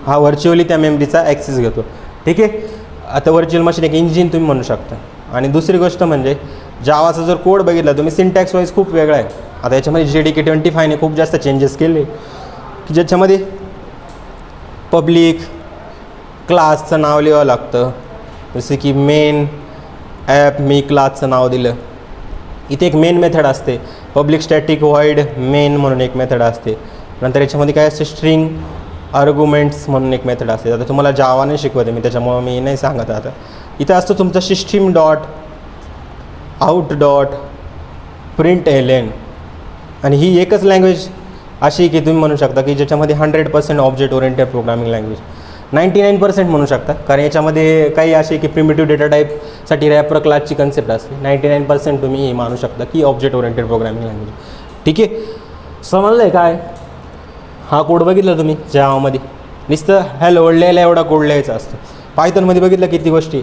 हा व्हर्च्युअली त्या मेमरीचा ॲक्सेस घेतो. ठीक आहे, आता व्हर्च्युअल मशीन एक इंजिन तुम्ही म्हणू शकता. आणि दुसरी गोष्ट म्हणजे जावाचा जर कोड बघितला तुम्ही सिंटॅक्स वाईज खूप वेगळा आहे. आता याच्यामध्ये JDK25ने खूप जास्त चेंजेस केले की ज्याच्यामध्ये पब्लिक क्लासचं नाव लिहावं लागतं. जसे की मेन ॲप मी क्लासचं नाव दिलं. इथे एक मेन मेथड असते, पब्लिक स्टॅटिक व्हॉइड मेन म्हणून एक मेथड असते. नंतर याच्यामध्ये काय असते? स्ट्रिंग आर्ग्युमेंट्स म्हणून एक मेथड असते. आता तुम्हाला जावा नाही शिकवते मी, त्याच्यामुळं मी नाही सांगत आता. इथं असतो तुमचं system dot out dot print ln. आणि ही एकच लँग्वेज अशी की तुम्ही म्हणू शकता की ज्याच्यामध्ये 100% ऑब्जेक्ट ओरिएंटेड प्रोग्रामिंग लँग्वेज, 99% म्हणू शकता, कारण याच्यामध्ये काही असे की प्रिमिटिव्ह डेटा टाईपसाठी रॅपर क्लासची कन्सेप्ट असते. 99% तुम्ही मानू शकता की ऑब्जेक्ट ओरिएंटेड प्रोग्रामिंग लँग्वेज. ठीक आहे, समजलं आहे काय? हा कोड बघितला तुम्ही जावामध्ये, नुसतं हॅलो लिहायला एवढा कोड लिहायचा असतो. पायथॉनमध्ये बघितलं किती गोष्टी.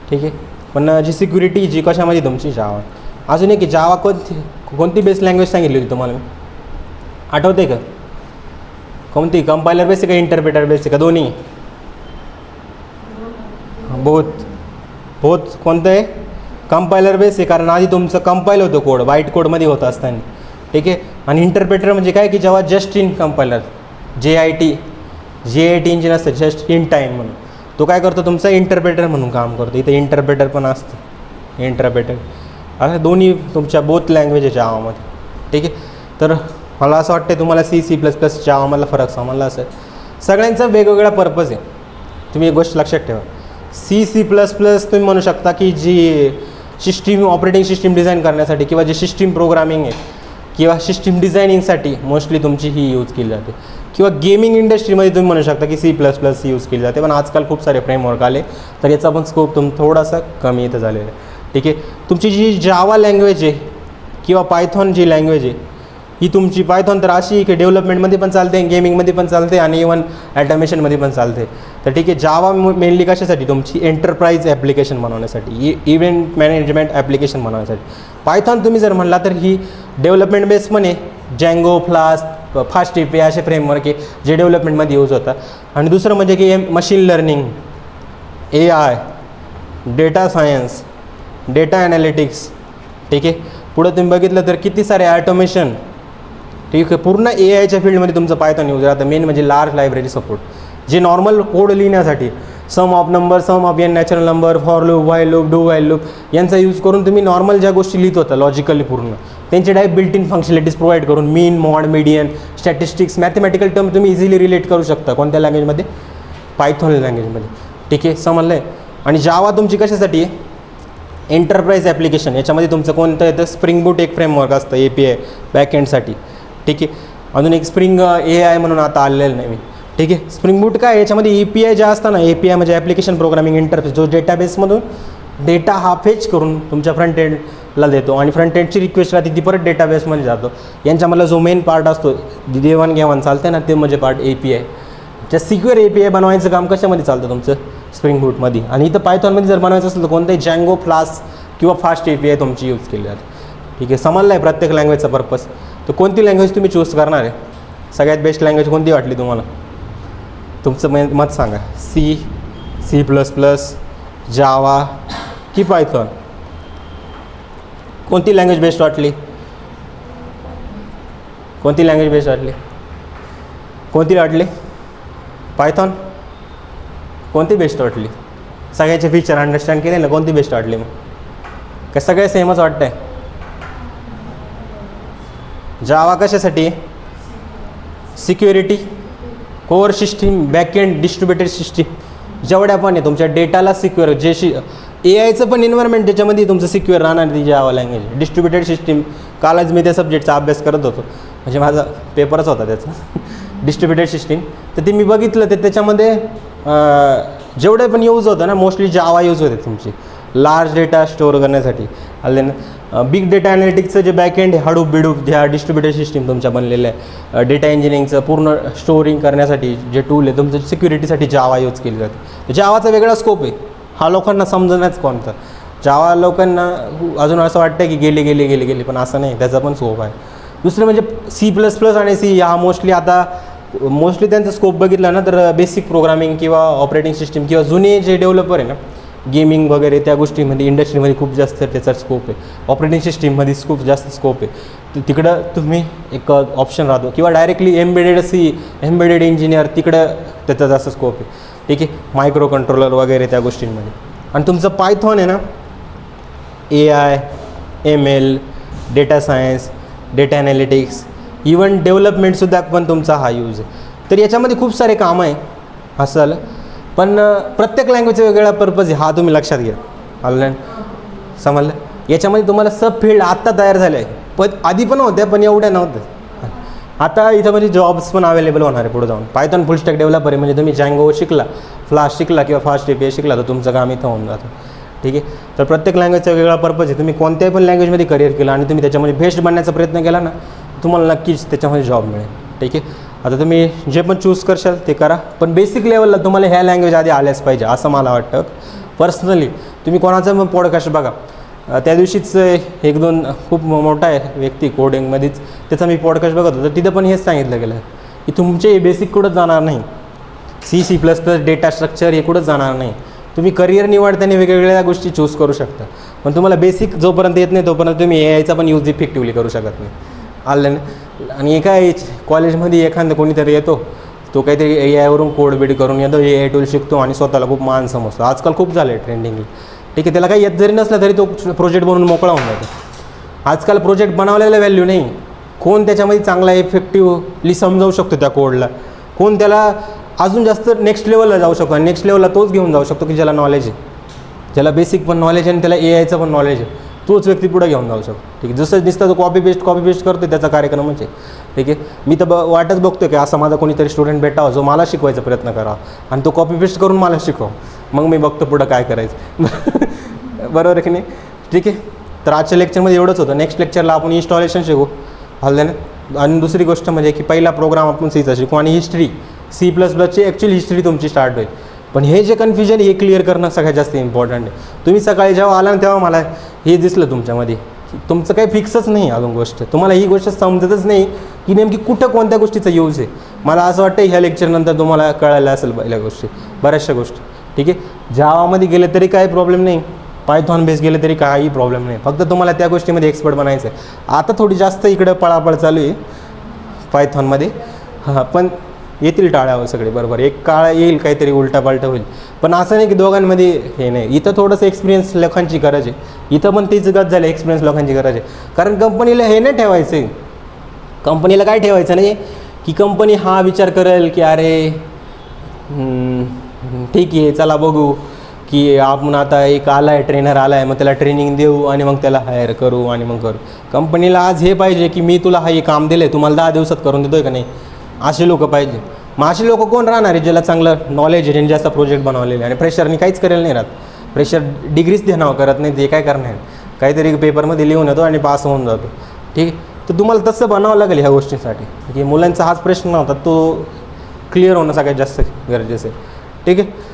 ठीक आहे, पण जी सिक्युरिटी जी कशामध्ये तुमची जावा. अजून एक की जावा कोणती बेस लँग्वेज सांगितली होती तुम्हाला मी, आठवते का? कोणती? कंपायलर बेस आहे का इंटरप्रेटर बेस आहे का दोन्ही? बोथ. कोणतं आहे? कंपायलर बेस आहे, कारण आधी तुमचं कंपाईल होतं कोड व्हाईट कोडमध्ये होतं असताना. ठीक आहे, आणि इंटरप्रेटर म्हणजे काय की जेव्हा just in compiler JIT engine असतं, जस्ट इन टाईम म्हणून, तो काय करतो तुमचा इंटरप्रेटर म्हणून काम करतो. इथं इंटरप्रेटर पण असतं, इंटरप्रेटर. आता दोन्ही तुमच्या बोथ लँग्वेज आहे जावामध्ये. ठीक आहे, तर मला असं वाटतं तुम्हाला C++ जावामधला फरक समजला असेल. सगळ्यांचा वेगवेगळा पर्पज आहे. तुम्ही एक गोष्ट लक्षात ठेवा, C++ तुम्ही म्हणू शकता की जी सिस्टीम ऑपरेटिंग सिस्टीम डिझाईन करण्यासाठी किंवा जे सिस्टीम प्रोग्रामिंग आहे किंवा सिस्टीम डिझायनिंगसाठी मोस्टली तुमची ही यूज केली जाते. किंवा गेमिंग इंडस्ट्रीमध्ये तुम्ही म्हणू शकता की C++ यूज केली जाते. पण आजकाल खूप सारे फ्रेमवर्क आले, तर याचा पण स्कोप थोडासा कमी इथं झालेला आहे. ठीक आहे, तुमची जी जावा लँग्वेज आहे किंवा पायथॉन जी लँग्वेज आहे, ही तुमची पायथॉन तर अशी की डेव्हलपमेंटमध्ये पण चालते, गेमिंगमध्ये पण चालते आणि इवन ॲटोमेशनमध्ये पण चालते. तर ठीक आहे, जावा मेनली कशासाठी तुमची एंटरप्राइज ॲप्लिकेशन बनवण्यासाठी, इव्हेंट मॅनेजमेंट ॲप्लिकेशन बनवण्यासाठी. पायथॉन तुम्ही जर म्हणला तर ही डेव्हलपमेंट बेस पण आहे, जँगो, फ्लास्क, फास्ट API असे फ्रेमवर्क आहे जे डेव्हलपमेंटमध्ये यूज होतात. आणि दुसरं म्हणजे की machine learning, AI, data science, data analytics. ठीक आहे, पुढं तुम्ही बघितलं तर किती सारे ॲटोमेशन. ठीक आहे, पूर्ण AIच्या फील्डमध्ये तुमचं पायथॉन यूज राहतं. मेन म्हणजे लार्ज लायब्ररी सपोर्ट, जे नॉर्मल कोड लिहिण्यासाठी sum of number, sum of n natural number, for loop, while loop, do while loop यांचा यूज करून तुम्ही नॉर्मल ज्या गोष्टी लिहित होता लॉजिकली पूर्ण, त्यांचे direct built in functionalities provide करून mean, mode, median, statistics, mathematical term तुम्ही इझिली रिलेट करू शकता. कोणत्या लँग्वेजमध्ये? पायथॉन लँग्वेजमध्ये. ठीक आहे, समजलं आहे. आणि जावा तुमची कशासाठी आहे? Enterprise application. याच्यामध्ये तुमचं कोणतं येतं? स्प्रिंग बूट एक फ्रेमवर्क असतं API बॅकएंडसाठी. ठीक आहे, अजून एक स्प्रिंग AI म्हणून आता आलेलं नाही मी. ठीक आहे, स्प्रिंग बूट काय याच्यामध्ये API ज्या असतात ना, API म्हणजे ॲप्लिकेशन प्रोग्रामिंग इंटरफेस, जो डेटाबेसमधून डेटा हा फेच करून तुमच्या फ्रंट एंडला देतो आणि फ्रंट एंडची रिक्वेस्ट राहते ती परत डेटाबेसमध्ये जातो. यांच्यामधला जो मेन पार्ट असतो देवाणघेवाण चालते ना, ते म्हणजे पार्ट API. ज्या सिक्युअर API बनवायचं काम कशामध्ये चालतं तुमचं? स्प्रिंग बूटमध्ये. आणि इथं पायथॉनमध्ये जर बनवायचं असेल तर कोणताही जँगो, फ्लास्क किंवा फास्ट API तुमची यूज केली जाते. ठीक आहे, समजलं आहे प्रत्येक लँग्वेजचा पर्पज. तर कोणती लँग्वेज तुम्ही चूज करणार आहे? सगळ्यात बेस्ट लँग्वेज कोणती वाटली तुम्हाला? तुमचं मत सांगा. C++, जावा की पायथॉन? कोणती लँग्वेज बेस्ट वाटली? कोणती लँग्वेज बेस्ट वाटली? कोणती वाटली? पायथॉन? कोणती बेस्ट वाटली? सगळ्याचे फीचर अंडरस्टँड केले ना, कोणती बेस्ट वाटली मग? काय सगळे सेमच वाटतं आहे? जावा कशासाठी? Security, core system, backend, distributed system, जेवढ्या पण आहे तुमच्या डेटाला सिक्युअर, जे AIचं पण एन्व्हायरमेंट ज्याच्यामध्ये तुमचं सिक्युअर राहणार ती जावा लँग्वेज. डिस्ट्रीब्युटेड सिस्टीम, कालच मी त्या सब्जेक्टचा अभ्यास करत होतो, म्हणजे माझा पेपरच होता त्याचा डिस्ट्रीब्युटेड सिस्टीम. तर ते मी बघितलं, ते त्याच्यामध्ये जेवढे पण यूज होतं ना, मोस्टली जावा यूज होते तुमची लार्ज डेटा स्टोअर करण्यासाठी. आले बिग डेटा ॲनालिटिक्सचं जे बॅकएंड आहे, हाडूप बिडूप, ज्या डिस्ट्रीब्युटेड सिस्टीम तुमच्या बनलेल्या आहे, डेटा इंजिनिअरिंगचं पूर्ण स्टोअरिंग करण्यासाठी जे टूल आहे तुमचं सिक्युरिटीसाठी जावा यूज केली जाते. जावाचा वेगळा स्कोप आहे, हा लोकांना समजण्याच कोणतं. जावा लोकांना अजून असं वाटतं की गेले, पण असं नाही, त्याचा पण स्कोप आहे. दुसरं म्हणजे C++ आणि C हा मोस्टली त्यांचा स्कोप बघितला ना, तर बेसिक प्रोग्रामिंग किंवा ऑपरेटिंग सिस्टीम किंवा जुने जे डेव्हलपर आहे ना, गेमिंग वगैरे त्या गोष्टीमध्ये इंडस्ट्रीमध्ये खूप जास्त त्याचा स्कोप आहे. ऑपरेटिंग सिस्टीममध्ये खूप जास्त स्कोप आहे. तर तिकडं तुम्ही एक ऑप्शन राहतो किंवा डायरेक्टली एम्बेडेड इंजिनियर, तिकडं त्याचा जास्त स्कोप आहे. ठीक आहे, मायक्रो कंट्रोलर वगैरे त्या गोष्टींमध्ये. आणि तुमचं पायथॉन आहे ना, AI, ML, data science, data analytics, even डेव्हलपमेंटसुद्धा पण तुमचा हा यूज आहे. तर याच्यामध्ये खूप सारे कामं आहे असं झालं. पण प्रत्येक लँग्वेजचा वेगवेगळा पर्पज आहे, हा तुम्ही लक्षात घ्या. आलं समजलं. याच्यामध्ये तुम्हाला सब फील्ड आत्ता तयार झाले आहे, पण आधी पण होत्या पण एवढ्या नव्हत्या. आता याच्यामध्ये जॉब्स पण अवेलेबल होणार आहे पुढे जाऊन. पायथॉन फुल स्टॅक डेव्हलपर आहे म्हणजे तुम्ही जँगो शिकला, फ्लाश शिकला किंवा फास्ट API शिकला तर तुमचं काम इथं होऊन जातं. ठीक आहे. तर प्रत्येक लँग्वेजचा वेगळा पर्पज आहे. तुम्ही कोणत्याही पण लँग्वेजमध्ये करिअर केलं आणि तुम्ही त्याच्यामध्ये बेस्ट बनण्याचा प्रयत्न केला ना, तुम्हाला नक्कीच त्याच्यामध्ये जॉब मिळेल. ठीक आहे. आता तुम्ही जे पण चूज करशाल ते करा, पण बेसिक लेवलला तुम्हाला ह्या लँग्वेज आधी आल्याच पाहिजे असं मला वाटतं पर्सनली. तुम्ही कोणाचं मग पॉडकास्ट बघा, त्या दिवशीच एक दोन खूप मोठा आहे व्यक्ती कोडिंगमध्येच, त्याचा मी पॉडकास्ट बघत होतो. तिथं पण हेच सांगितलं गेलं की तुमचे बेसिक कुठंच जाणार नाही. C++, डेटा स्ट्रक्चर हे कुठंच जाणार नाही. तुम्ही करिअर निवडताना वेगवेगळ्या गोष्टी चूज करू शकता, पण तुम्हाला बेसिक जोपर्यंत येत नाही तोपर्यंत तुम्ही AIचा पण यूज इफेक्टिव्हली करू शकत नाही. आलं ना. आणि एका कॉलेजमध्ये एखादा कोणीतरी येतो, तो काहीतरी AIवरून कोड बीड करून येतो, AI टूल शिकतो आणि स्वतःला खूप मान समजतो. आजकाल खूप झालं आहे ट्रेंडिंगली. ठीक आहे. त्याला काही येत जरी नसलं तरी तो प्रोजेक्ट बनवून मोकळा होऊन जातो. आजकाल प्रोजेक्ट बनवलेला व्हॅल्यू नाही, कोण त्याच्यामध्ये चांगला इफेक्टिव्हली समजावू शकतो त्या कोडला, कोण त्याला अजून जास्त नेक्स्ट लेवलला जाऊ शकतो. आणि नेक्स्ट लेवलला तोच घेऊन जाऊ शकतो की ज्याला नॉलेज आहे, ज्याला बेसिक पण नॉलेज आहे आणि त्याला AIचं पण नॉलेज आहे, तोच व्यक्ती पुढे घेऊन जाऊ शकतो. ठीक आहे. जसं दिसतं तो कॉपी पेस्ट करतो त्याचा कार्यक्रमच आहे. ठीक आहे. मी तर वाटच बघतो की असा माझा कोणीतरी स्टुडंट भेटावा जो मला शिकवायचा प्रयत्न करावा आणि तो कॉपी पेस्ट करून मला शिकव, मग मी बघतो पुढं काय करायचं. बरोबर आहे की नाही. ठीक आहे. तर आजच्या लेक्चरमध्ये एवढंच होतं. नेक्स्ट लेक्चरला आपण इन्स्टॉलेशन शिकू. हल्लं ना. आणि दुसरी गोष्ट म्हणजे की पहिला प्रोग्राम आपण Cचा शिकू आणि हिस्ट्री C++ची ॲक्च्युअली हिस्ट्री तुमची स्टार्ट होईल. पण हे जे कन्फ्युजन हे क्लिअर करणं सगळ्यात जास्त इम्पॉर्टंट आहे. तुम्ही सकाळी जेव्हा आला ना तेव्हा मला हे दिसलं तुमच्यामध्ये तुमचं काही फिक्सच नाही अजून गोष्ट. तुम्हाला ही गोष्ट समजतच नाही की नेमकी कुठं कोणत्या गोष्टीचा यूज आहे. मला असं वाटतं ह्या लेक्चरनंतर तुम्हाला कळायला असेल पहिल्या गोष्टी, बऱ्याचशा गोष्टी. ठीक आहे. जावामध्ये गेले तरी काही प्रॉब्लेम नाही, पायथॉन बेस गेले तरी काही प्रॉब्लेम नाही, फक्त तुम्हाला त्या गोष्टीमध्ये एक्सपर्ट बनायचं आहे. आता थोडी जास्त इकडं पळापळ चालू आहे पायथॉनमध्ये. हां, पण येतील टाळ्यावर सगळे बरोबर. एक काळ येईल काहीतरी उलटापालटा होईल, पण असं नाही की दोघांमध्ये हे नाही. इथं थोडंसं एक्सपिरियन्स लोकांची गरज आहे. इथं पण तीच गरज झाली, एक्सपिरियन्स लोकांची गरज आहे. कारण कंपनीला हे नाही ठेवायचं आहे. कंपनीला काय ठेवायचं नाही की कंपनी हा विचार करेल की अरे ठीक आहे चला बघू की आपण आता एक आला आहे ट्रेनर आला आहे, मग त्याला ट्रेनिंग देऊ आणि मग त्याला हायर करू आणि मग करू. कंपनीला आज हे पाहिजे की मी तुला हे काम दिलं आहे, तुम्हाला 10 दिवसात करून देतो आहे का नाही, असे लोक पाहिजे. मग असे लोक कोण राहणार आहे ज्याला चांगलं नॉलेज आहे, ज्यांनी जास्त प्रोजेक्ट बनवलेले आणि प्रेशरनी काहीच करेल नाही राहत. प्रेशर डिग्रीच देण्यावर करत नाही, ते काय करणार, काहीतरी पेपरमध्ये लिहून येतो आणि पास होऊन जातो. ठीक आहे. तर तुम्हाला तसं बनावं लागेल ह्या गोष्टींसाठी की मुलांचा हाच प्रश्न नव्हता, तो क्लिअर होणं सगळ्यात जास्त गरजेचं आहे. ठीक आहे.